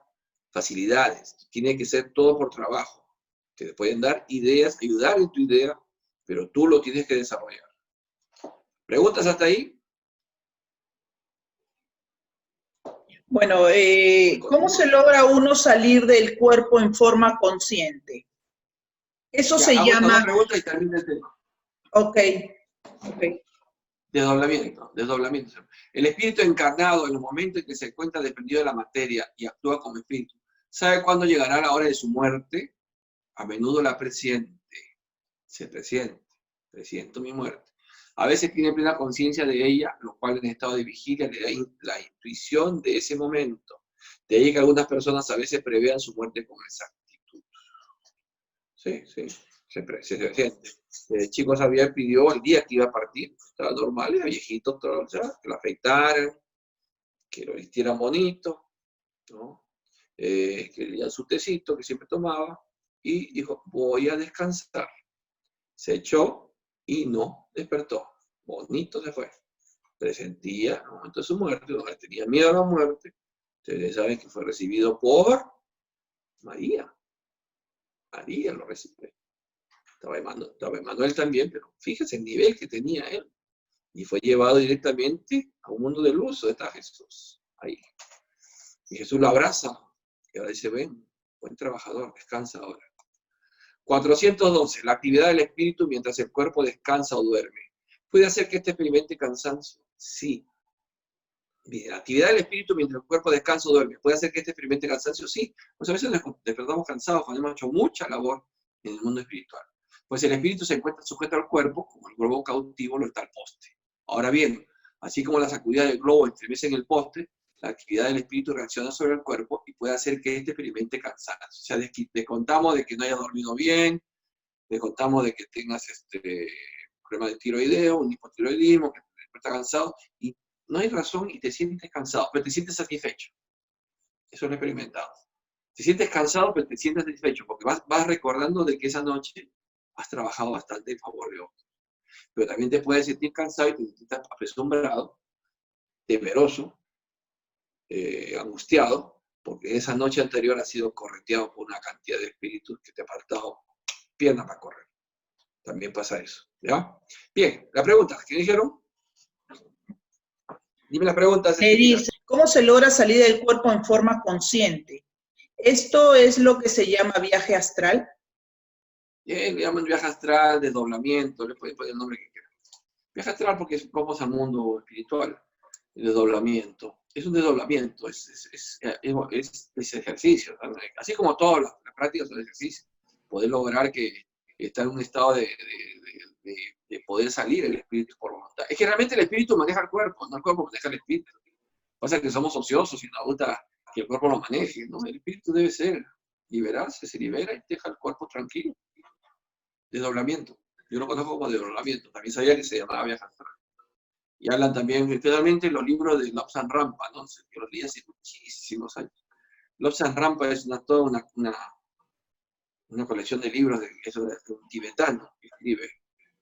facilidades, tiene que ser todo por trabajo. Te pueden dar ideas, ayudar en tu idea, pero tú lo tienes que desarrollar. ¿Preguntas hasta ahí? Bueno, ¿cómo se logra uno salir del cuerpo en forma consciente? Eso Ya, se hago estas dos llama... preguntas y termino el tema. Ok, ok. Desdoblamiento, desdoblamiento. El espíritu encarnado, en los momentos en que se encuentra desprendido de la materia y actúa como espíritu, ¿sabe cuándo llegará la hora de su muerte? A menudo la presiente. Se presiento mi muerte. A veces tiene plena conciencia de ella, lo cual en estado de vigilia le da la intuición de ese momento. De ahí que algunas personas a veces prevean su muerte con exactitud. Sí, se siente. El chico Xavier pidió el día que iba a partir, estaba normal, era viejito, todo, ya, que lo afeitaran, que lo vistieran bonito, ¿no? Que le dieran su tecito que siempre tomaba, y dijo, voy a descansar. Se echó y no despertó. Bonito se fue. Presentía el momento de su muerte, no le tenía miedo a la muerte. Ustedes saben que fue recibido por María. María lo recibe. Estaba Emmanuel también, pero fíjese el nivel que tenía él. Y fue llevado directamente a un mundo de luz, donde está Jesús. Ahí. Y Jesús lo abraza. Y ahora dice, ven, buen trabajador, descansa ahora. 412. La actividad del espíritu mientras el cuerpo descansa o duerme. ¿Puede hacer que experimente cansancio? Sí. Bien, la actividad del espíritu mientras el cuerpo descansa o duerme. ¿Puede hacer que experimente cansancio? Sí. Pues a veces nos despertamos cansados cuando hemos hecho mucha labor en el mundo espiritual. Pues el espíritu se encuentra sujeto al cuerpo, como el globo cautivo lo está al poste. Ahora bien, así como la sacudida del globo estremece en el poste, la actividad del espíritu reacciona sobre el cuerpo y puede hacer que experimente cansancio. O sea, le contamos de que no hayas dormido bien, le contamos de que tengas problema de tiroideo, un hipotiroidismo, que estás cansado, y no hay razón y te sientes cansado, pero te sientes satisfecho. Eso lo he experimentado. Te sientes cansado, pero te sientes satisfecho, porque vas recordando de que esa noche has trabajado bastante en favor de otros. Pero también te puedes sentir cansado y te sientes apesumbrado, temeroso, angustiado, porque esa noche anterior has sido correteado por una cantidad de espíritus que te ha faltado pierna para correr. También pasa eso, ¿ya? Bien, la pregunta, ¿qué dijeron? Dime las preguntas, Dice, ¿cómo se logra salir del cuerpo en forma consciente? ¿Esto es lo que se llama viaje astral? Le llaman viaje astral, desdoblamiento, le pueden poner el nombre que quieran. Viaje astral porque vamos al mundo espiritual, el desdoblamiento. Es un desdoblamiento, es ejercicio. Así como todas las prácticas son ejercicio. Poder lograr que está en un estado de poder salir el espíritu por voluntad. Es que realmente el espíritu maneja el cuerpo, no el cuerpo maneja el espíritu. Pasa que somos ociosos y nos gusta que el cuerpo lo maneje, ¿no? El espíritu debe ser liberarse, se libera y deja el cuerpo tranquilo. Desdoblamiento. Yo lo conozco como desdoblamiento. También sabía que se llamaba viaje astral. Y hablan también, especialmente los libros de Lobsang Rampa, ¿no? Que los leí hace muchísimos años. Lobsang Rampa es toda una colección de libros de un tibetano que escribe,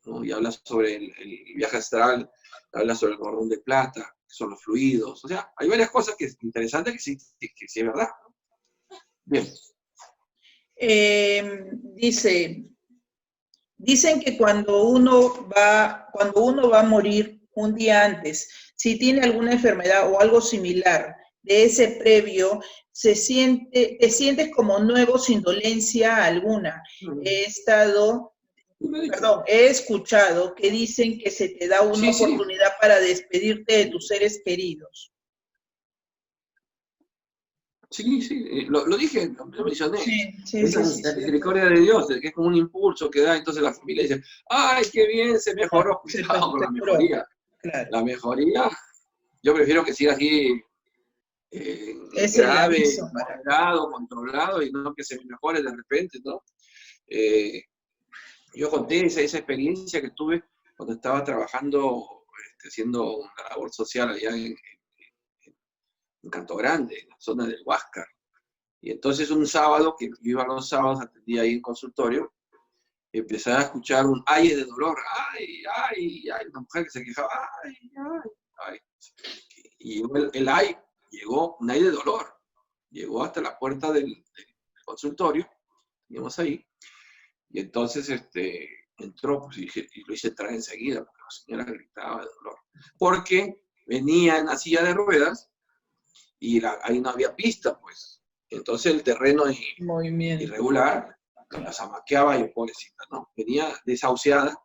¿no? Y habla sobre el viaje astral, habla sobre el cordón de plata, que son los fluidos. O sea, hay varias cosas que es interesante que sí es verdad, ¿no? Bien. Dicen que cuando uno va a morir un día antes, si tiene alguna enfermedad o algo similar de ese previo, te sientes como nuevo sin dolencia alguna. He escuchado que dicen que se te da una oportunidad para despedirte de tus seres queridos. Sí, sí, lo dije, lo mencioné. Sí, sí, Esa sí, sí, la sí. misericordia de Dios, que es como un impulso que da, entonces la familia dice, ¡ay, qué bien, se mejoró! Cuidado con Se la curó, mejoría. claro. La mejoría, yo prefiero que siga así Es el grave, aviso para... moderado, controlado, y no que se me mejore de repente, ¿no? Eh, yo conté esa experiencia que tuve cuando estaba trabajando, haciendo una labor social allá en Canto Grande, en la zona del Huáscar. Y entonces un sábado, que yo iba los sábados, atendía ahí en consultorio, empecé a escuchar un ay de dolor, ay, ay, ay, una mujer que se quejaba, ay, ay, ay. Y llegó el ay, llegó un ay de dolor, llegó hasta la puerta del consultorio, teníamos ahí, y entonces entró, pues, y lo hice entrar enseguida, porque la señora gritaba de dolor. Porque venía en la silla de ruedas y ahí no había pista, pues. Entonces el terreno Movimiento. irregular la Claro. zamaqueaba y pobrecita, ¿no? Venía desahuciada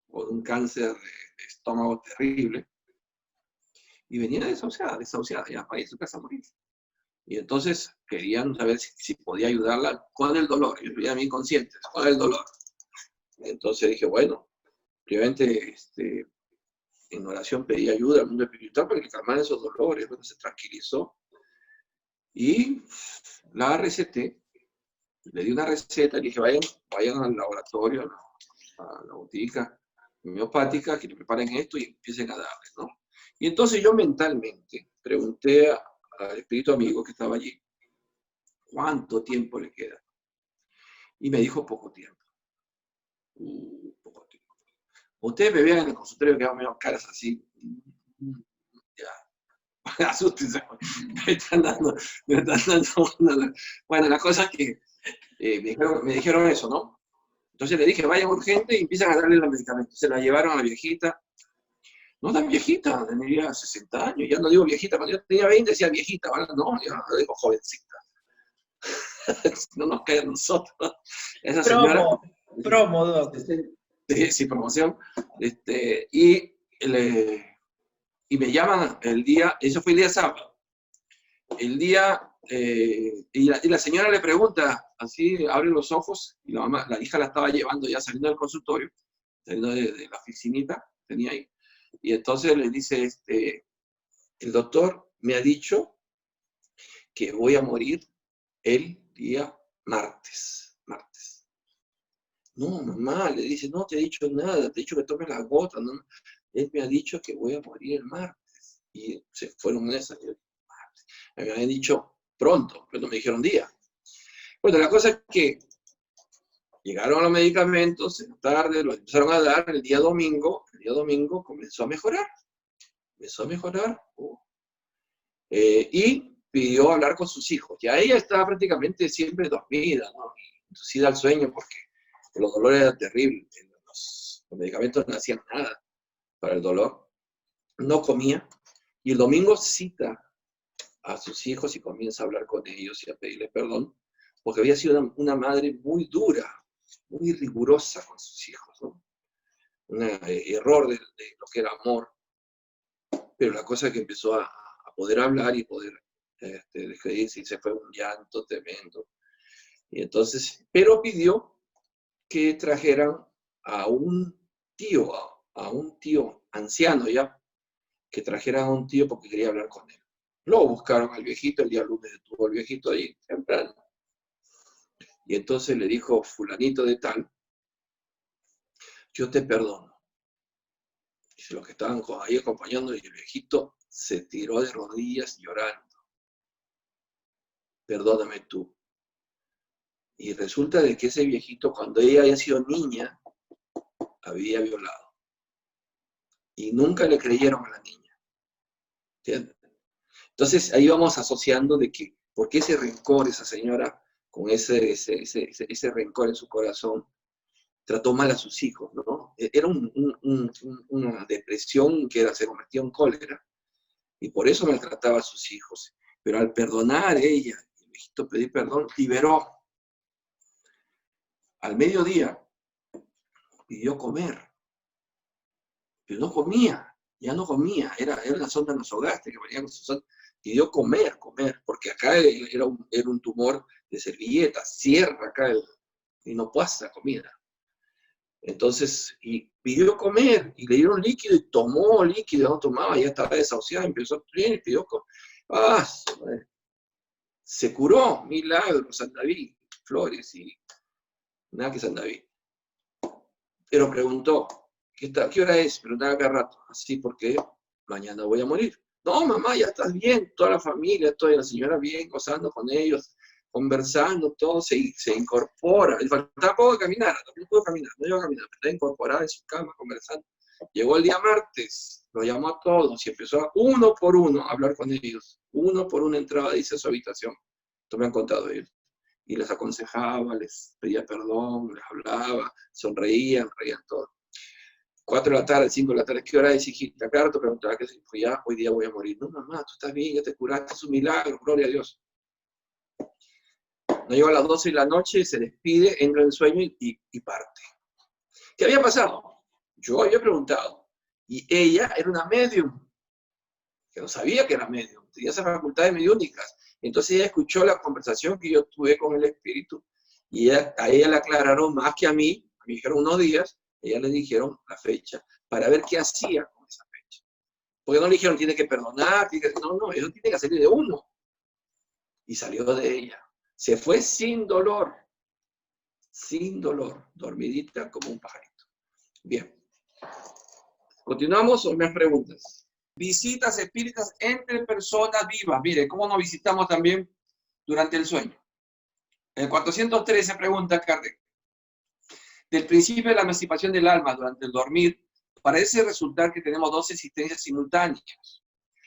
por un cáncer de estómago terrible y venía desahuciada, ya para ir a su casa a morir. Y entonces querían saber si podía ayudarla con el dolor. Yo veía a mí inconsciente, con el dolor. Entonces dije, bueno, obviamente en oración pedí ayuda al mundo espiritual para que calmara esos dolores. Bueno, se tranquilizó y la receté. Le di una receta y le dije, vayan al laboratorio, a la botica homeopática, que le preparen esto y empiecen a darle, ¿no? Y entonces yo mentalmente pregunté al espíritu amigo que estaba allí, ¿cuánto tiempo le queda? Y me dijo poco tiempo. Poco tiempo. Ustedes me vean en el consultorio que hago medio caras así. Ya, asústense. Me están dando. Bueno, la cosa es que me dijeron eso, ¿no? Entonces le dije, vayan urgente y empiezan a darle los medicamentos. Se la llevaron a la viejita. No tan viejita, tenía 60 años. Ya no digo viejita, cuando yo tenía 20 decía viejita, ahora no, ya no digo jovencita. No nos cae a nosotros. Esa señora, Promo, promo, Doc. sin promoción, y, y me llaman el día, eso fue el día sábado, el día, y la señora le pregunta, así abre los ojos, y la hija la estaba llevando ya saliendo del consultorio, saliendo de la oficinita, tenía ahí, y entonces le dice, el doctor me ha dicho que voy a morir el día martes. No, mamá, le dice, no te he dicho nada, te he dicho que tomes la gota, ¿no? Él me ha dicho que voy a morir el martes. Y se fueron esas. Me habían dicho pronto, pero no me dijeron día. Bueno, la cosa es que llegaron los medicamentos, en la tarde los empezaron a dar el día domingo comenzó a mejorar. Y pidió hablar con sus hijos. Ya ella estaba prácticamente siempre dormida, ¿no? Inducida al sueño porque los dolores eran terribles. Los medicamentos no hacían nada para el dolor. No comía. Y el domingo cita a sus hijos y comienza a hablar con ellos y a pedirles perdón, porque había sido una madre muy dura, muy rigurosa con sus hijos, ¿no? Un error de lo que era amor. Pero la cosa es que empezó a poder hablar y poder despedirse y se fue un llanto tremendo. Y entonces, pero pidió que trajeran a un tío, a un tío anciano ya, que trajeran a un tío porque quería hablar con él. Luego buscaron al viejito, el día lunes estuvo el viejito ahí temprano. Y entonces le dijo fulanito de tal, yo te perdono. Y los que estaban ahí acompañando, y el viejito se tiró de rodillas llorando. Perdóname tú. Y resulta de que ese viejito, cuando ella había sido niña, había violado. Y nunca le creyeron a la niña. ¿Entiendes? Entonces ahí vamos asociando de que, ¿por qué ese rencor, esa señora, con ese rencor en su corazón, trató mal a sus hijos, ¿no? Era una depresión que se convirtió en cólera. Y por eso maltrataba a sus hijos. Pero al perdonar ella, el viejito pedir perdón, liberó. Al mediodía pidió comer, pero no comía. Ya no comía, era la sonda nasogástrica, venía con su sonda, pidió comer, porque acá era un tumor de servilleta, cierra acá y no pasa comida. Entonces, y pidió comer, y le dieron líquido, y tomó líquido, no tomaba, ya estaba desahuciada, empezó a y pidió comer. ¡Ah! Se curó, milagro, San David, flores y nada que San David. Pero preguntó, ¿qué hora es? Preguntaba cada rato, así porque mañana voy a morir. No, mamá, ya estás bien, toda la familia, toda la señora bien, gozando con ellos, conversando, todo se incorpora. Le faltaba poco de caminar, no pudo caminar, no iba a caminar, pero estaba incorporada en su cama, conversando. Llegó el día martes, lo llamó a todos y empezó uno por uno a hablar con ellos. Uno por uno entraba, dice, a su habitación. Esto me han contado ellos. Y les aconsejaba, les pedía perdón, les hablaba, sonreían, reían todo. 4 de la tarde, 5 de la tarde, ¿qué hora es, hijita? Claro, te preguntaba que pues ya, hoy día voy a morir. No, mamá, tú estás bien, ya te curaste, es un milagro, gloria a Dios. No llegó a las 12 de la noche, se despide, entra en el sueño y parte. ¿Qué había pasado? Yo había preguntado. Y ella era una medium, que no sabía que era medium, tenía esas facultades mediúnicas. Entonces ella escuchó la conversación que yo tuve con el espíritu y a ella le aclararon más que a mí, me dijeron unos días, ella le dijeron la fecha, para ver qué hacía con esa fecha. Porque no le dijeron, tiene que perdonar, no, eso tiene que salir de uno. Y salió de ella. Se fue sin dolor, dormidita como un pajarito. Bien. Continuamos, son más preguntas. Visitas espíritas entre personas vivas. Mire, ¿cómo nos visitamos también durante el sueño? En el 413 pregunta Kardec. Del principio de la emancipación del alma durante el dormir, parece resultar que tenemos dos existencias simultáneas.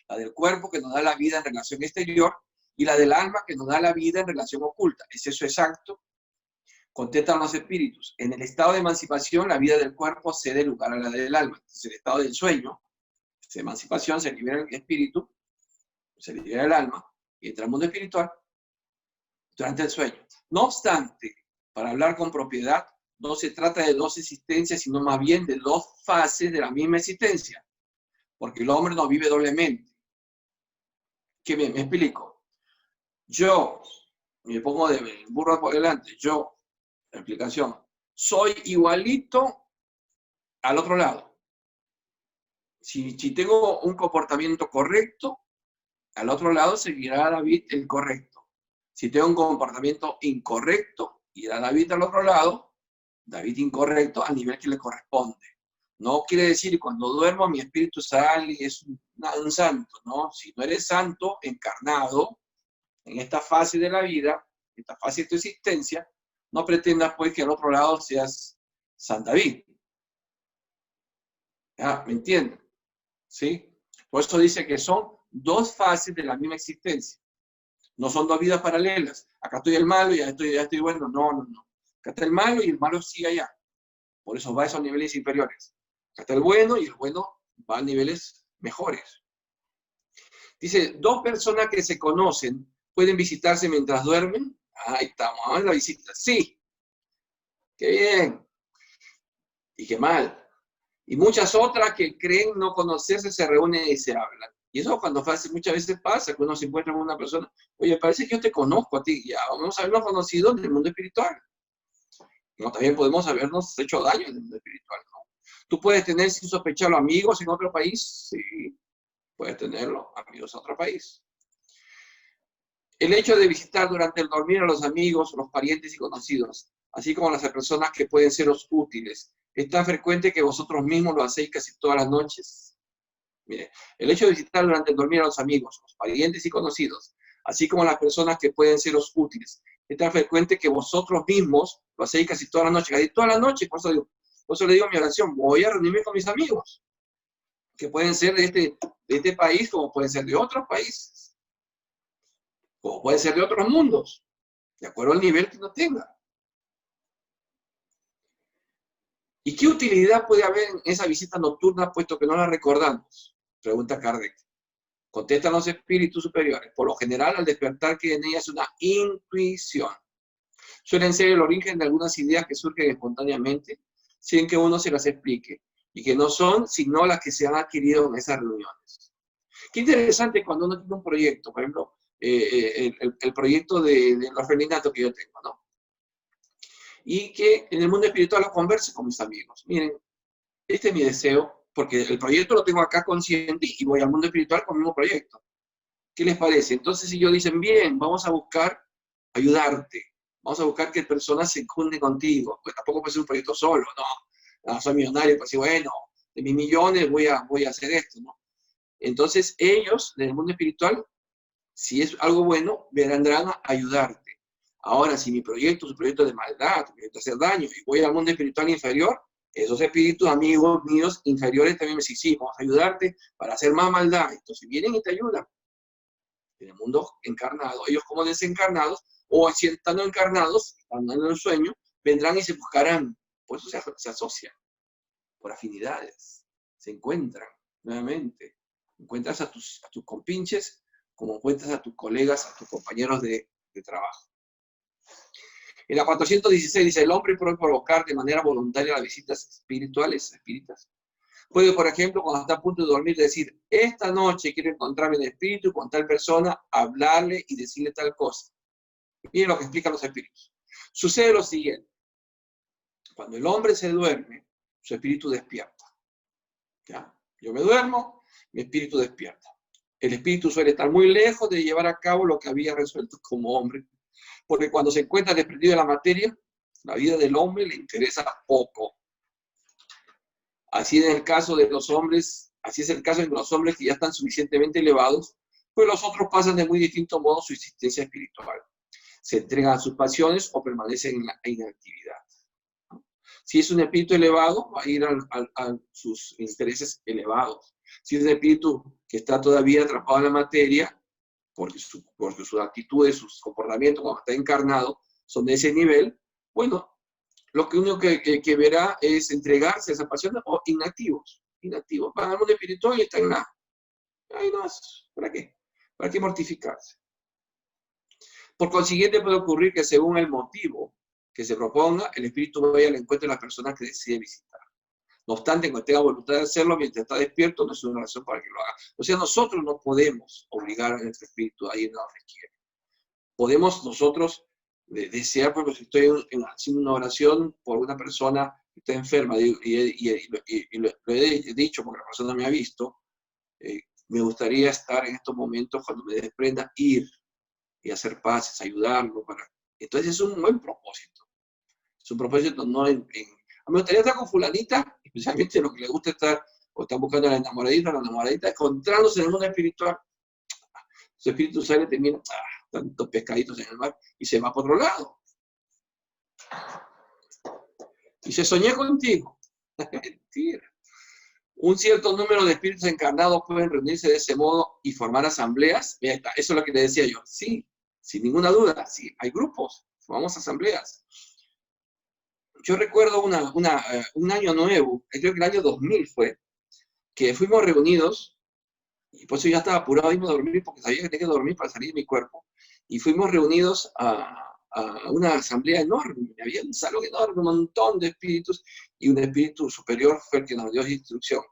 La del cuerpo, que nos da la vida en relación exterior, y la del alma, que nos da la vida en relación oculta. ¿Es eso exacto? Contestan los espíritus. En el estado de emancipación, la vida del cuerpo cede lugar a la del alma. Entonces, el estado del sueño, de emancipación, se libera el espíritu, se libera el alma, y entra al mundo espiritual durante el sueño. No obstante, para hablar con propiedad, no se trata de dos existencias, sino más bien de dos fases de la misma existencia, porque el hombre no vive doblemente. ¿Qué bien? Me explico. Yo, me pongo de burro por delante, yo, la explicación, soy igualito al otro lado. Si tengo un comportamiento correcto, al otro lado seguirá David el correcto. Si tengo un comportamiento incorrecto, irá David al otro lado, David incorrecto al nivel que le corresponde. No quiere decir que cuando duermo mi espíritu sale y es un santo, ¿no? Si no eres santo, encarnado, en esta fase de la vida, esta fase de tu existencia, no pretendas pues que al otro lado seas San David. ¿Ya? ¿Me entienden? ¿Sí? Por eso dice que son dos fases de la misma existencia. No son dos vidas paralelas. Acá estoy el malo y ya estoy bueno. No. Acá está el malo y el malo sigue allá. Por eso va a esos niveles inferiores. Acá está el bueno y el bueno va a niveles mejores. Dice, dos personas que se conocen pueden visitarse mientras duermen. Ahí estamos, vamos a la visita. Sí. Qué bien. Y qué mal. Y muchas otras que creen no conocerse se reúnen y se hablan. Y eso cuando muchas veces pasa, que uno se encuentra con una persona, oye, parece que yo te conozco a ti, ya vamos a habernos conocido en el mundo espiritual. Como también podemos habernos hecho daño en el mundo espiritual, ¿no? Tú puedes tener sin sospecharlo amigos en otro país, sí, puedes tenerlo, amigos en otro país. El hecho de visitar durante el dormir a los amigos, los parientes y conocidos, así como las personas que pueden seros útiles, es tan frecuente que vosotros mismos lo hacéis casi todas las noches. Mire, el hecho de visitar durante el dormir a los amigos, los parientes y conocidos, así como las personas que pueden seros útiles, es tan frecuente que vosotros mismos lo hacéis casi todas las noches. Casi todas las noches, por eso le digo en mi oración, voy a reunirme con mis amigos, que pueden ser de este país, como pueden ser de otros países, como pueden ser de otros mundos, de acuerdo al nivel que uno tenga. ¿Y qué utilidad puede haber en esa visita nocturna, puesto que no la recordamos? Pregunta Kardec. Contestan los espíritus superiores. Por lo general, al despertar que en ella es una intuición. Suelen ser el origen de algunas ideas que surgen espontáneamente, sin que uno se las explique. y que no son sino las que se han adquirido en esas reuniones. Qué interesante cuando uno tiene un proyecto, por ejemplo, el proyecto de los orfelinatos que yo tengo, ¿no? Y que en el mundo espiritual lo converse con mis amigos. Miren, este es mi deseo, porque el proyecto lo tengo acá consciente y voy al mundo espiritual con el mismo proyecto. ¿Qué les parece? Entonces ellos dicen, bien, vamos a buscar ayudarte, vamos a buscar que personas se junten contigo, pues tampoco puede ser un proyecto solo, no soy millonario, pues sí, bueno, de mis millones voy a hacer esto, ¿no? Entonces ellos, en el mundo espiritual, si es algo bueno, vendrán a ayudarte. Ahora, si mi proyecto es un proyecto de maldad, un proyecto de hacer daño, y voy al mundo espiritual inferior, esos espíritus amigos míos inferiores también me dicen, sí, vamos a ayudarte para hacer más maldad. Entonces vienen y te ayudan. En el mundo encarnado, ellos como desencarnados, o si estando encarnados, estando en el sueño, vendrán y se buscarán. Por eso se asocian, por afinidades, se encuentran nuevamente. Encuentras a tus compinches como encuentras a tus colegas, a tus compañeros de trabajo. En la 416 dice, el hombre puede provocar de manera voluntaria las visitas espirituales, espíritas. Puede, por ejemplo, cuando está a punto de dormir, decir, esta noche quiero encontrarme en espíritu con tal persona, hablarle y decirle tal cosa. Miren lo que explican los espíritus. Sucede lo siguiente. Cuando el hombre se duerme, su espíritu despierta. ¿Ya? Yo me duermo, mi espíritu despierta. El espíritu suele estar muy lejos de llevar a cabo lo que había resuelto como hombre, porque cuando se encuentra desprendido de la materia, la vida del hombre le interesa poco. Así es el caso de los hombres, así es el caso de los hombres que ya están suficientemente elevados, pues los otros pasan de muy distinto modo su existencia espiritual. Se entregan a sus pasiones o permanecen en la inactividad. Si es un espíritu elevado, va a ir a sus intereses elevados. Si es un espíritu que está todavía atrapado en la materia, porque sus actitudes, sus comportamientos cuando está encarnado son de ese nivel, bueno, lo que uno que verá es entregarse a esa pasión o inactivos. Van al mundo espiritual y están en nada. Ay, no, ¿para qué? ¿Para qué mortificarse? Por consiguiente, puede ocurrir que según el motivo que se proponga, el espíritu vaya al encuentro de las personas que decide visitar. No obstante, cuando tenga voluntad de hacerlo mientras está despierto, no es una razón para que lo haga. O sea, nosotros no podemos obligar a nuestro espíritu a ir donde quiere. Podemos nosotros desear, porque si estoy haciendo una oración por una persona que está enferma, y lo he dicho porque la persona me ha visto, me gustaría estar en estos momentos cuando me desprenda, ir y hacer paces, ayudarlo. Entonces es un buen propósito. Es un propósito no a mí me gustaría estar con fulanita, especialmente lo que le gusta estar, o están buscando a la enamoradita, encontrándose en el mundo espiritual. Su espíritu sale, termina, tantos pescaditos en el mar, y se va por otro lado. Y se soñé contigo. Mentira. Un cierto número de espíritus encarnados pueden reunirse de ese modo y formar asambleas. Eso es lo que le decía yo. Sí, sin ninguna duda, sí, hay grupos, formamos asambleas. Yo recuerdo un año nuevo, creo que el año 2000 fue, que fuimos reunidos, y por eso ya estaba apurado de irme a dormir, porque sabía que tenía que dormir para salir de mi cuerpo, y fuimos reunidos a una asamblea enorme, había un salón enorme, un montón de espíritus, y un espíritu superior fue el que nos dio instrucción.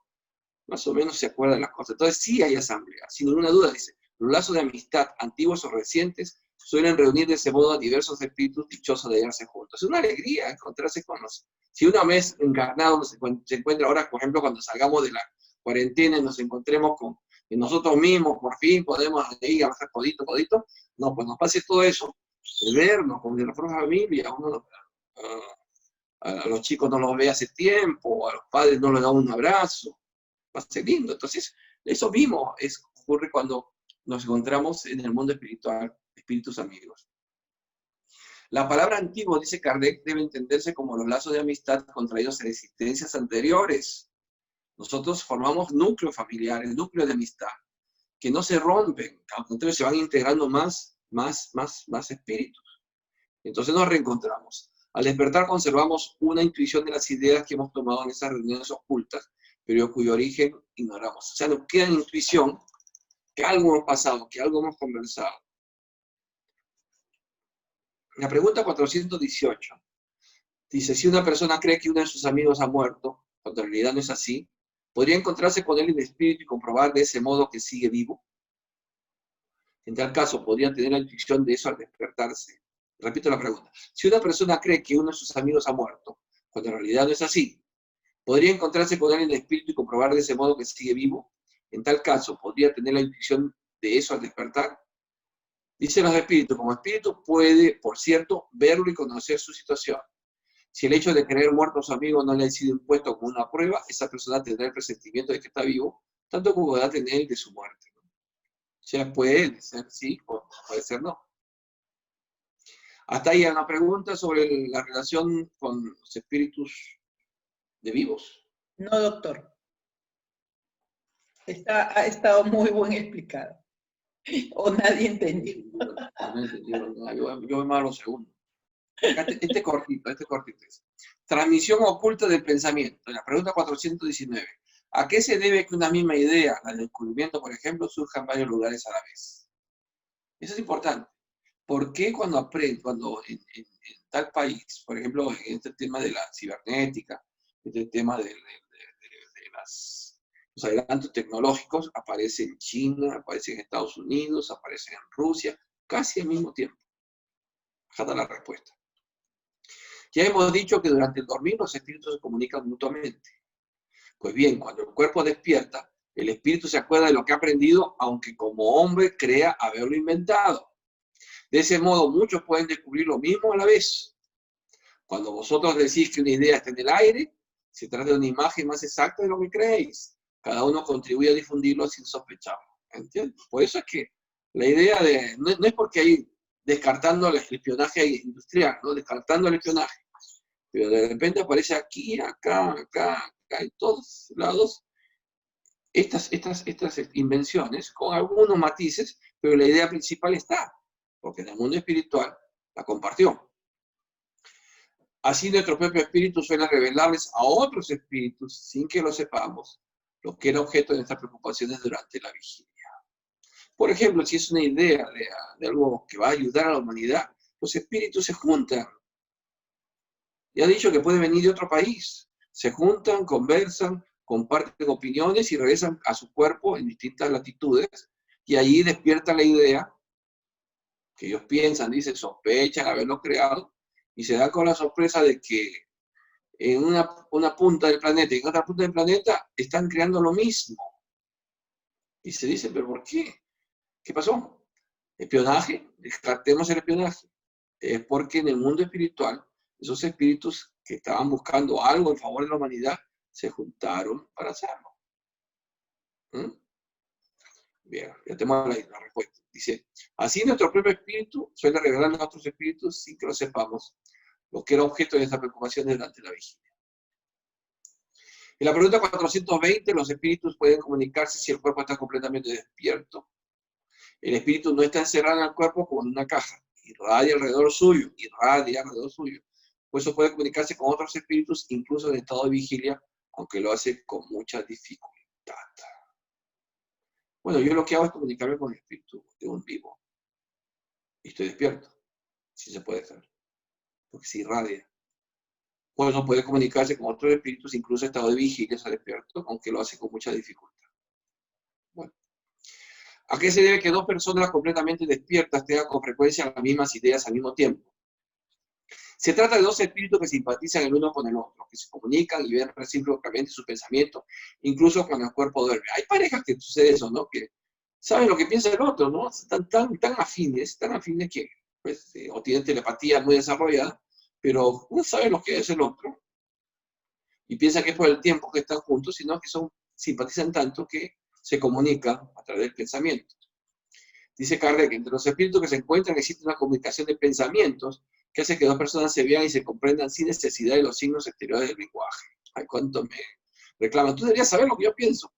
Más o menos se acuerda de las cosas. Entonces sí hay asamblea, sin ninguna duda, dice, los lazos de amistad, antiguos o recientes, suelen reunir de ese modo a diversos espíritus dichosos de hallarse juntos. Es una alegría encontrarse con los... Si una vez encarnado se encuentra ahora, por ejemplo, cuando salgamos de la cuarentena y nos encontremos con nosotros mismos, por fin podemos ir a bajar codito, no, pues nos pase todo eso, el vernos con nuestra propia familia, a los chicos no los ve hace tiempo, a los padres no les da un abrazo, va a ser lindo. Entonces, eso mismo ocurre cuando nos encontramos en el mundo espiritual, espíritus amigos. La palabra antiguo, dice Kardec, debe entenderse como los lazos de amistad contraídos en existencias anteriores. Nosotros formamos núcleos familiares, núcleos de amistad, que no se rompen, al contrario, se van integrando más espíritus. Entonces nos reencontramos. Al despertar conservamos una intuición de las ideas que hemos tomado en esas reuniones ocultas, pero cuyo origen ignoramos. O sea, nos queda intuición que algo hemos pasado, que algo hemos conversado. La pregunta 418 dice, si una persona cree que uno de sus amigos ha muerto, cuando en realidad no es así, podría encontrarse con él en espíritu y comprobar de ese modo que sigue vivo. En tal caso, podría tener la intuición de eso al despertarse. Repito la pregunta. Si una persona cree que uno de sus amigos ha muerto, cuando en realidad no es así, podría encontrarse con él en espíritu y comprobar de ese modo que sigue vivo. En tal caso, podría tener la intuición de eso al despertar. Dicen los espíritus, como espíritu puede, por cierto, verlo y conocer su situación. Si el hecho de creer muerto a su amigo no le ha sido impuesto como una prueba, esa persona tendrá el presentimiento de que está vivo, tanto como podrá tener el de su muerte. O sea, puede ser sí o puede ser no. Hasta ahí hay una pregunta sobre la relación con los espíritus de vivos. No, doctor. Ha estado muy bien explicado. O nadie entendió. No entendieron nada. Yo me malo segundo. Este cortito. Transmisión oculta del pensamiento. En la pregunta 419. ¿A qué se debe que una misma idea, el descubrimiento, por ejemplo, surja en varios lugares a la vez? Eso es importante. ¿Por qué cuando en tal país, por ejemplo, en este tema de la cibernética, este tema de los adelantos tecnológicos, aparece en China, aparece en Estados Unidos, aparece en Rusia, casi al mismo tiempo? Fíjate la respuesta. Ya hemos dicho que durante el dormir los espíritus se comunican mutuamente. Pues bien, cuando el cuerpo despierta, el espíritu se acuerda de lo que ha aprendido, aunque como hombre crea haberlo inventado. De ese modo, muchos pueden descubrir lo mismo a la vez. Cuando vosotros decís que una idea está en el aire, se trata de una imagen más exacta de lo que creéis. Cada uno contribuye a difundirlo sin sospecharlo. ¿Entiendes? Por eso es que la idea de... No es porque hay descartando el espionaje industrial, ¿no? Descartando el espionaje. Pero de repente aparece aquí, acá, en todos lados, estas invenciones con algunos matices, pero la idea principal está, porque en el mundo espiritual la compartió. Así nuestro propio espíritu suele revelarles a otros espíritus, sin que lo sepamos, lo que era objeto de nuestras preocupaciones durante la vigilia. Por ejemplo, si es una idea de algo que va a ayudar a la humanidad, los espíritus se juntan. Ya ha dicho que puede venir de otro país. Se juntan, conversan, comparten opiniones y regresan a su cuerpo en distintas latitudes, y allí despierta la idea que ellos piensan, dicen, sospechan haberlo creado, y se da con la sorpresa de que en una punta del planeta y en otra punta del planeta están creando lo mismo. Y se dice, ¿pero por qué? ¿Qué pasó? ¿Espionaje? Descartemos el espionaje. Es porque en el mundo espiritual, esos espíritus que estaban buscando algo en favor de la humanidad, se juntaron para hacerlo. ¿Mm? Bien, ya tenemos la respuesta. Dice, así nuestro propio espíritu suele revelar a otros espíritus sin que lo sepamos, lo que era objeto de esta preocupación durante la vigilia. En la pregunta 420, los espíritus pueden comunicarse si el cuerpo está completamente despierto. El espíritu no está encerrado en el cuerpo como en una caja, irradia alrededor suyo. Pues eso puede comunicarse con otros espíritus, incluso en estado de vigilia, aunque lo hace con mucha dificultad. Bueno, yo lo que hago es comunicarme con el espíritu de un vivo. Y estoy despierto, si se puede hacer, porque se irradia. Pues no puede comunicarse con otros espíritus, incluso en estado de vigilia, está despierto, aunque lo hace con mucha dificultad. Bueno. ¿A qué se debe que dos personas completamente despiertas tengan con frecuencia las mismas ideas al mismo tiempo? Se trata de dos espíritus que simpatizan el uno con el otro, que se comunican y ven recíprocamente sus pensamientos, incluso cuando el cuerpo duerme. Hay parejas que sucede eso, ¿no? Que saben lo que piensa el otro, ¿no? Están tan afines que pues, o tienen telepatía muy desarrollada, pero uno sabe lo que es el otro y piensa que es por el tiempo que están juntos, sino que simpatizan tanto que se comunican a través del pensamiento. Dice Kardec, entre los espíritus que se encuentran existe una comunicación de pensamientos que hace que dos personas se vean y se comprendan sin necesidad de los signos exteriores del lenguaje. Ay, cuánto me reclaman. Tú deberías saber lo que yo pienso.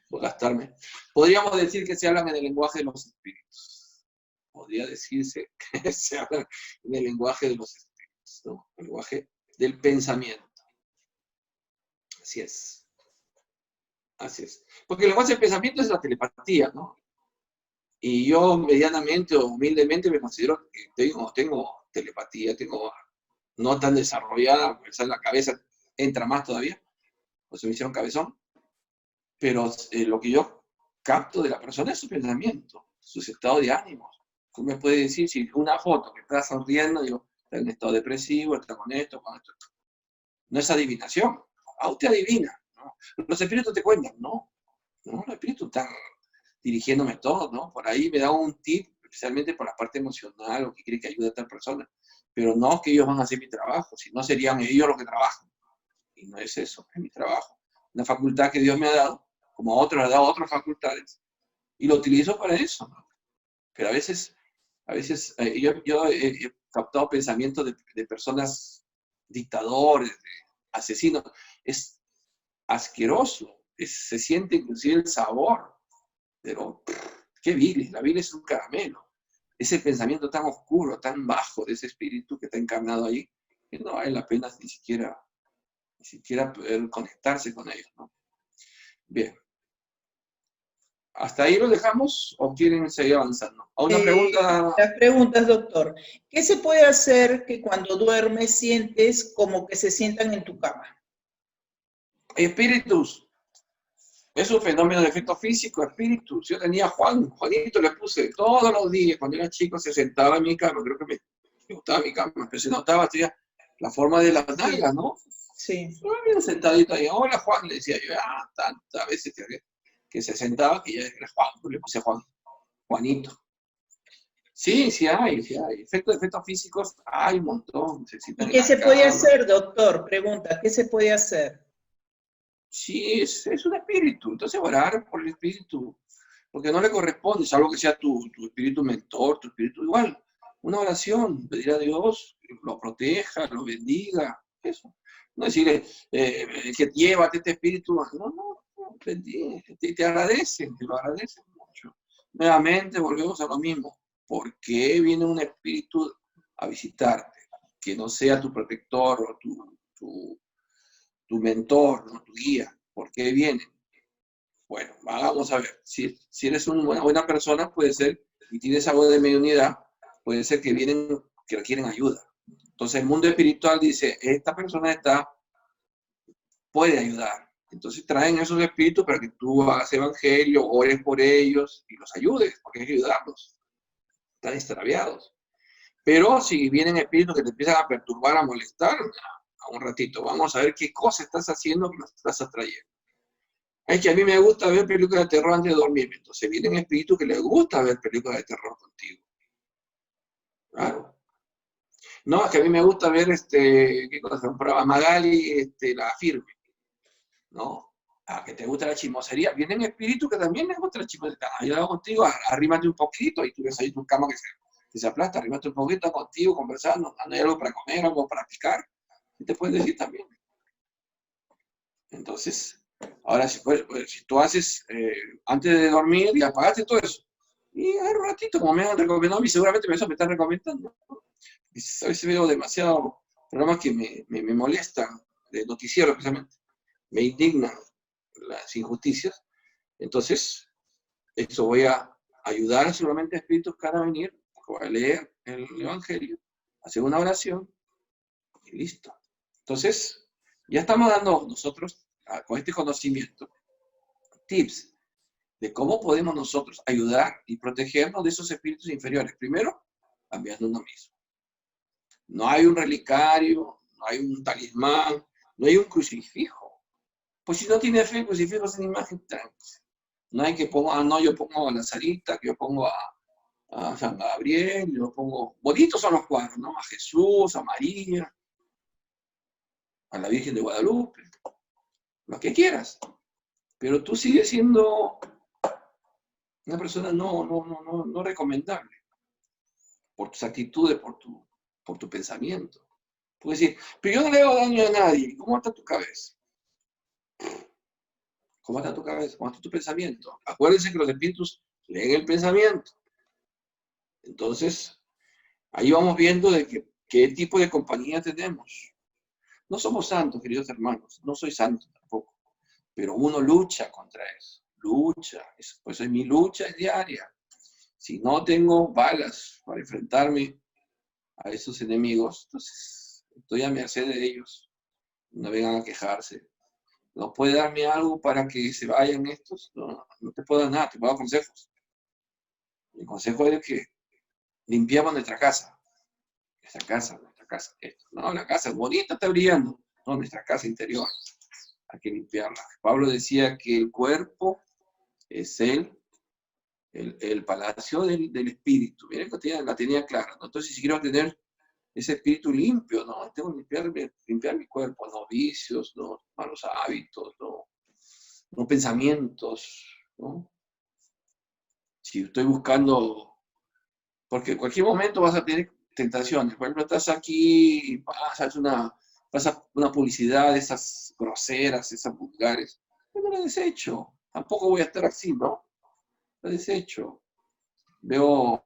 Por gastarme. Podríamos decir que se hablan en el lenguaje de los espíritus. Podría decirse que se hablan en el lenguaje de los espíritus, ¿no? El lenguaje del pensamiento. Así es. Así es. Porque el lenguaje del pensamiento es la telepatía, ¿no? Y yo medianamente o humildemente me considero que tengo telepatía, tengo no tan desarrollada, en la cabeza entra más todavía, o se me hicieron cabezón, pero lo que yo capto de la persona es su pensamiento, su estado de ánimo. Tú me puedes decir, si una foto que está sonriendo, digo, está en estado depresivo, está con esto, con esto. No es adivinación, usted adivina, ¿no? Los espíritus te cuentan, no, los espíritus están dirigiéndome todo, ¿no? Por ahí me da un tip, especialmente por la parte emocional, o que quiere que ayude a tal persona, pero no que ellos van a hacer mi trabajo, si no serían ellos los que trabajan, y no es eso, es mi trabajo, una facultad que Dios me ha dado, como a otros le ha dado otras facultades, y lo utilizo para eso, ¿no? Pero a veces yo he captado pensamientos de personas, dictadores, de asesinos, es asqueroso, se siente inclusive el sabor, pero qué vil, la vil es un caramelo. Ese pensamiento tan oscuro, tan bajo de ese espíritu que está encarnado ahí, que no vale la pena ni siquiera poder conectarse con ellos, ¿no? Bien. ¿Hasta ahí lo dejamos o quieren seguir avanzando? ¿A una pregunta? Las preguntas, doctor. ¿Qué se puede hacer que cuando duermes sientes como que se sientan en tu cama? Espíritus. Es un fenómeno de efecto físico, espíritus. Yo tenía a Juanito le puse todos los días, cuando era chico se sentaba en mi cama, creo que me gustaba mi cama, pero se notaba, tenía la forma de las nalgas, ¿no? Sí. Bien sentadito ahí, hola Juan, le decía yo, tantas veces que se sentaba que ya era Juan, le puse Juanito. Sí, sí hay. Efectos físicos hay un montón, se ¿Y sientan en qué la se puede cama. hacer, doctor? Pregunta, ¿qué se puede hacer? Sí, es un espíritu, entonces orar por el espíritu, porque no le corresponde, salvo que sea tu espíritu mentor, tu espíritu igual. Una oración, pedir a Dios que lo proteja, lo bendiga, eso. No decirle que llévate este espíritu, no, te agradecen, te lo agradecen mucho. Nuevamente volvemos a lo mismo. ¿Por qué viene un espíritu a visitarte? Que no sea tu protector o tu mentor, no tu guía. ¿Por qué viene? Bueno, vamos a ver. Si eres una buena persona, puede ser, y tienes algo de mediunidad, puede ser que vienen, que requieren ayuda. Entonces el mundo espiritual dice, esta persona puede ayudar. Entonces traen esos espíritus para que tú hagas evangelio, ores por ellos y los ayudes, porque hay que ayudarlos. Están extraviados. Pero si vienen espíritus que te empiezan a perturbar, a molestar, a un ratito, vamos a ver qué cosa estás haciendo que los estás atrayendo. Es que a mí me gusta ver películas de terror antes de dormirme, entonces vienen espíritus que les gusta ver películas de terror contigo. Claro. No, es que a mí me gusta ver, ¿qué cosa? Un programa Magali, la firme, ¿no? Que te gusta la chismosería. Vienen espíritus que también les gusta la chismosería. Ayudado contigo, arrímate un poquito y tú ves ahí tu cama que se aplasta, arrímate un poquito contigo, conversando, hay algo para comer, algo para picar. Y te pueden decir también. Entonces, ahora si tú haces antes de dormir y apagaste todo eso, y hay un ratito, como me han recomendado a mí, seguramente eso me están recomendando. A veces veo demasiado programas que me molestan, de noticiero especialmente, me indignan las injusticias. Entonces, eso voy a ayudar seguramente a espíritus que van a venir, voy a leer el Evangelio, hacer una oración y listo. Entonces, ya estamos dando nosotros, con este conocimiento, tips de cómo podemos nosotros ayudar y protegernos de esos espíritus inferiores. Primero, cambiando uno mismo. No hay un relicario, no hay un talismán, no hay un crucifijo. Pues si no tiene fe, el crucifijo es una imagen tranquila. No hay que pongo, no, yo pongo a Lazarita, que yo pongo a San Gabriel, yo pongo, bonitos son los cuadros, ¿no? A Jesús, a María, a la Virgen de Guadalupe, lo que quieras. Pero tú sigues siendo una persona no recomendable por tus actitudes, por tu pensamiento. Puedes decir, pero yo no le hago daño a nadie. ¿Cómo está tu cabeza? ¿Cómo está tu cabeza? ¿Cómo está tu pensamiento? Acuérdense que los espíritus leen el pensamiento. Entonces, ahí vamos viendo de qué tipo de compañía tenemos. No somos santos, queridos hermanos. No soy santo tampoco. Pero uno lucha contra eso. Lucha. Pues mi lucha es diaria. Si no tengo balas para enfrentarme a esos enemigos, entonces estoy a merced de ellos. no vengan a quejarse. ¿No puede darme algo para que se vayan estos? No, no te puedo dar nada, te puedo dar consejos. El consejo es que limpiamos nuestra casa. Nuestra casa. Esto. No, la casa es bonita, está brillando. No, nuestra casa interior. Hay que limpiarla. Pablo decía que el cuerpo es el palacio del espíritu. Miren que la tenía clara, ¿no? Entonces, si quiero tener ese espíritu limpio, ¿no? Tengo que limpiar mi cuerpo, no vicios, no malos hábitos, no pensamientos, ¿no? Si estoy buscando, porque en cualquier momento vas a tener tentaciones. Por ejemplo, estás aquí y pasa una publicidad de esas groseras, esas vulgares. Yo no la desecho. Tampoco voy a estar así, ¿no? La desecho. Veo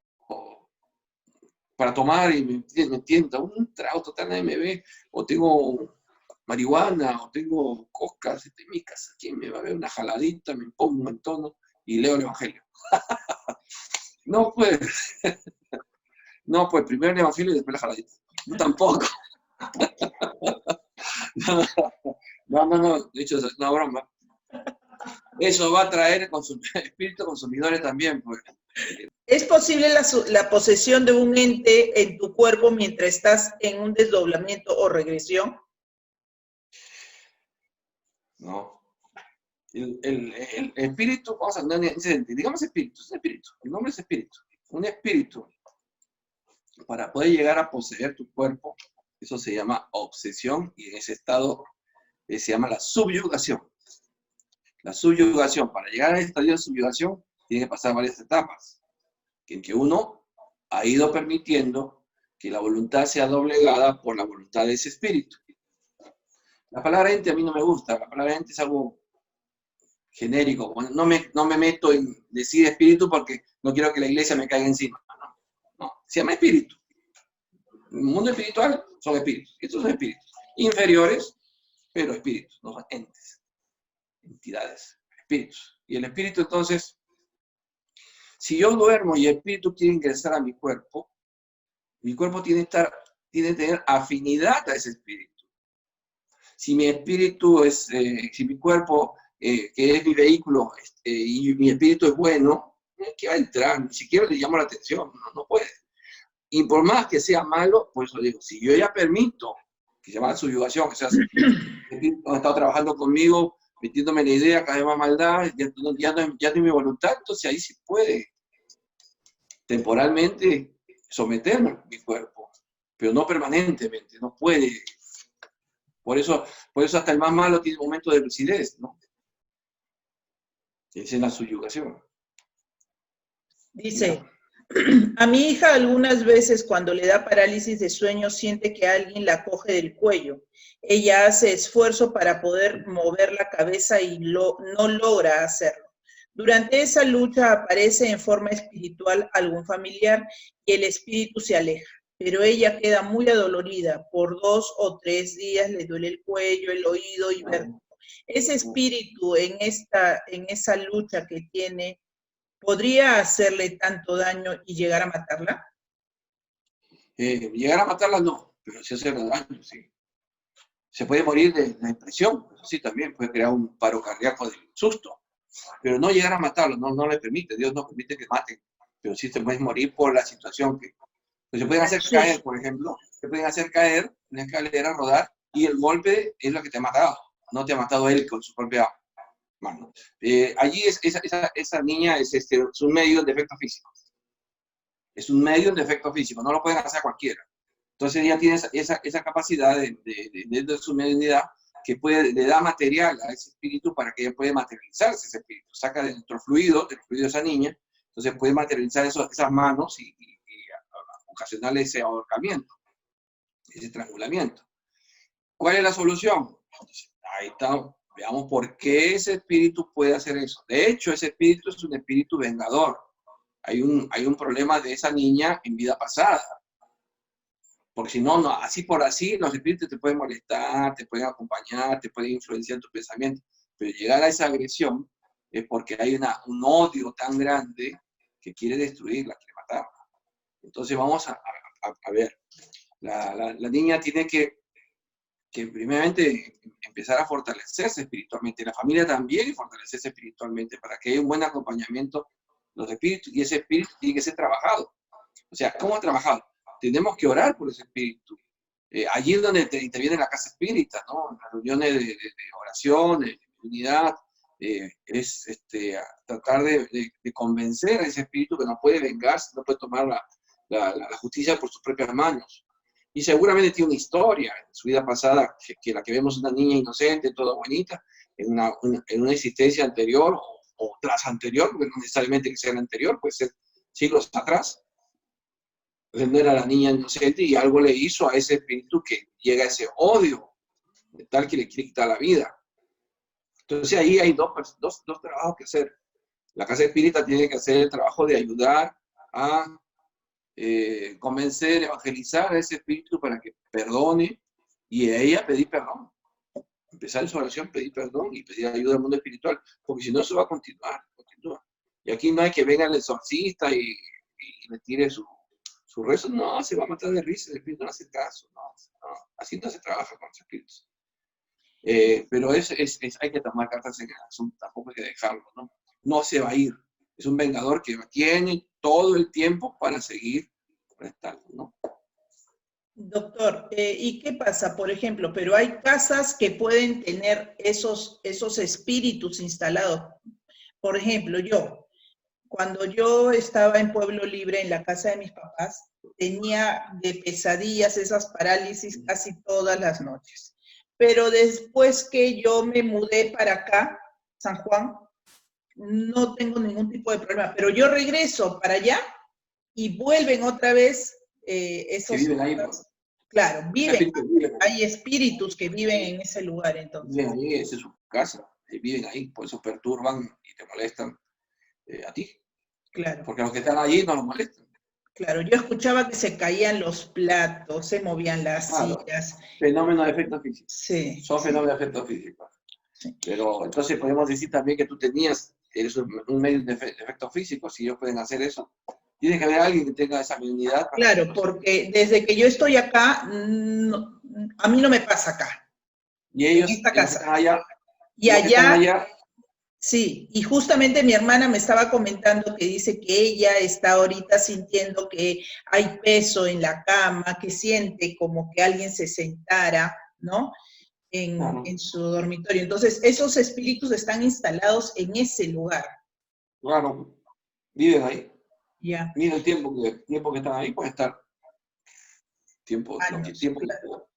para tomar y me tienta un trago total, nadie me ve, o tengo marihuana, o tengo coscas en mi casa, ¿quién me va a ver? Una jaladita, me pongo en tono y leo el Evangelio. No, pues, no, pues, primero el Evangelio y después la jaladita. No, tampoco. No, de hecho, es una broma. Eso va a traer espíritu consumidores también, pues. ¿Es posible la posesión de un ente en tu cuerpo mientras estás en un desdoblamiento o regresión? No. El espíritu, vamos a andar en ese sentido. Digamos espíritu, es un espíritu. El nombre es espíritu. Un espíritu, para poder llegar a poseer tu cuerpo, eso se llama obsesión y en ese estado se llama la subyugación. La subyugación, para llegar a este estadio de subyugación, tiene que pasar varias etapas, en que uno ha ido permitiendo que la voluntad sea doblegada por la voluntad de ese espíritu. La palabra ente a mí no me gusta, la palabra ente es algo genérico, no me meto en decir espíritu porque no quiero que la iglesia me caiga encima, no, se llama espíritu. En el mundo espiritual son espíritus, estos son espíritus, inferiores, pero espíritus, no son entes, entidades, espíritus. Y el espíritu entonces, si yo duermo y el espíritu quiere ingresar a mi cuerpo tiene que tener afinidad a ese espíritu. Si mi espíritu es, si mi cuerpo, que es mi vehículo, y mi espíritu es bueno, ¿qué va a entrar? Ni siquiera le llamo la atención, no puede. Y por más que sea malo, por eso digo, si yo ya permito, que se llama subyugación, que sea, el espíritu ha estado trabajando conmigo, metiéndome la idea, cada vez más maldad, ya no es mi voluntad, entonces ahí sí puede temporalmente someterme mi cuerpo, pero no permanentemente, no puede. Por eso hasta el más malo tiene un momento de lucidez, ¿no? Es en la subyugación. Dice, a mi hija algunas veces cuando le da parálisis de sueño siente que alguien la coge del cuello. Ella hace esfuerzo para poder mover la cabeza y no logra hacerlo. Durante esa lucha aparece en forma espiritual algún familiar y el espíritu se aleja, pero ella queda muy adolorida. Por 2 o 3 días le duele el cuello, el oído y vértigo. Ese espíritu en esa lucha que tiene, ¿podría hacerle tanto daño y llegar a matarla? Llegar a matarla no, pero sí hacerle daño, sí. Se puede morir de depresión, eso sí también, puede crear un paro cardíaco del susto, pero no llegar a matarlo, no le permite, Dios no permite que maten, pero sí se puede morir por la situación que pues se pueden hacer caer, por ejemplo, se pueden hacer caer una escalera, rodar, y el golpe es lo que te ha matado, no te ha matado él con su propia mano. Allí esa niña es un medio de efecto físico. Es un medio de efecto físico, no lo pueden hacer cualquiera. Entonces ella tiene esa capacidad de su mediunidad que le da material a ese espíritu para que ella pueda materializarse ese espíritu. Saca del fluido de esa niña, entonces puede materializar esas manos y ocasionarle ese ahorcamiento, ese estrangulamiento. ¿Cuál es la solución? Entonces, ahí está, veamos por qué ese espíritu puede hacer eso. De hecho, ese espíritu es un espíritu vengador. Hay un problema de esa niña en vida pasada. Porque si no, así por así, los espíritus te pueden molestar, te pueden acompañar, te pueden influenciar tu pensamiento. Pero llegar a esa agresión es porque hay un odio tan grande que quiere destruirla, quiere matarla. Entonces vamos a ver. La niña tiene que que primeramente empezar a fortalecerse espiritualmente, la familia también, y fortalecerse espiritualmente para que haya un buen acompañamiento de los espíritus, y ese espíritu tiene que ser trabajado. O sea, ¿cómo trabajado? Tenemos que orar por ese espíritu. Allí es donde interviene la casa espírita, ¿no? En las reuniones de oración, de unidad, es tratar de convencer a ese espíritu que no puede vengarse, no puede tomar la justicia por sus propias manos. Y seguramente tiene una historia en su vida pasada, que la que vemos una niña inocente, toda bonita, en una existencia anterior o tras anterior, porque no necesariamente que sea la anterior, puede ser siglos atrás. Entonces no era la niña inocente y algo le hizo a ese espíritu que llega a ese odio, de tal que le quiere quitar la vida. Entonces ahí hay dos trabajos que hacer. La casa espírita tiene que hacer el trabajo de ayudar a convencer, evangelizar a ese espíritu para que perdone, y a ella pedir perdón. Empezar en su oración, pedir perdón y pedir ayuda al mundo espiritual, porque si no eso va a continuar. Y aquí no hay que venga el exorcista y le tire su rezo, no, se va a matar de risa, el espíritu no hace caso, no, así no se trabaja con los espíritus. Pero hay que tomar cartas en el asunto, tampoco hay que dejarlo, ¿no? No se va a ir, es un vengador que tiene todo el tiempo para seguir prestando, ¿no? Doctor, ¿y qué pasa? Por ejemplo, pero hay casas que pueden tener esos espíritus instalados. Por ejemplo, cuando yo estaba en Pueblo Libre, en la casa de mis papás, tenía de pesadillas esas parálisis casi todas las noches. Pero después que yo me mudé para acá, San Juan, no tengo ningún tipo de problema. Pero yo regreso para allá y vuelven otra vez esos... Que viven ahí, pues. Claro, viven. Hay espíritus que viven en ese lugar, entonces. Viven ahí, esa es su casa, viven ahí, por eso perturban y te molestan a ti. Claro. Porque los que están allí no los molestan. Claro, yo escuchaba que se caían los platos, se movían las sillas. Fenómenos de efectos físicos. Sí. Son fenómenos de efectos físicos. Sí. Pero entonces podemos decir también que tú eres un medio de efectos físicos, si ellos pueden hacer eso. Tiene que haber alguien que tenga esa habilidad. Claro, porque desde que yo estoy acá, a mí no me pasa acá. Y ellos, en esta casa. Están allá. Y allá, sí, y justamente mi hermana me estaba comentando que dice que ella está ahorita sintiendo que hay peso en la cama, que siente como que alguien se sentara, ¿no? En su dormitorio. Entonces, esos espíritus están instalados en ese lugar. Claro, viven ahí. Ya. Mira el tiempo que están ahí, puede estar tiempo. Claro.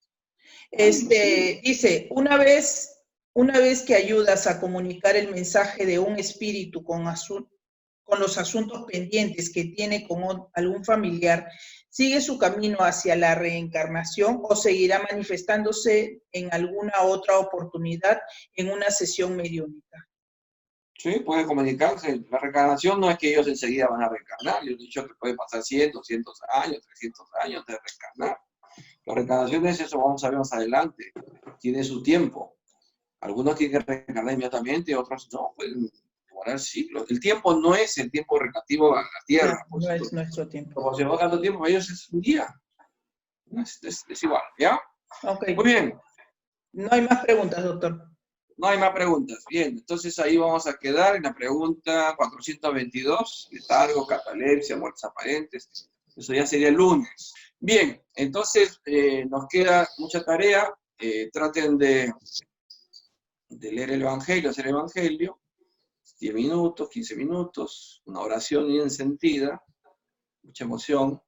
Dice, una vez que ayudas a comunicar el mensaje de un espíritu con los asuntos pendientes que tiene con algún familiar, ¿sigue su camino hacia la reencarnación o seguirá manifestándose en alguna otra oportunidad en una sesión mediúnica? Sí, puede comunicarse. La reencarnación no es que ellos enseguida van a reencarnar. Yo he dicho que puede pasar 100, 200 años, 300 años de reencarnar. La reencarnación es eso, vamos a ver más adelante. Tiene su tiempo. Algunos tienen que reencarnar inmediatamente, otros no, pueden demorar siglos. El tiempo no es el tiempo relativo a la Tierra. No es nuestro tiempo. Como se va dando tiempo, para ellos es un día. Es igual, ¿ya? Okay. Muy bien. No hay más preguntas, doctor. No hay más preguntas. Bien, entonces ahí vamos a quedar en la pregunta 422, letargo, catalepsia, muertes aparentes. Eso ya sería el lunes. Bien, entonces nos queda mucha tarea. Traten de leer el Evangelio, hacer el Evangelio. 10 minutos, 15 minutos, una oración bien sentida, mucha emoción.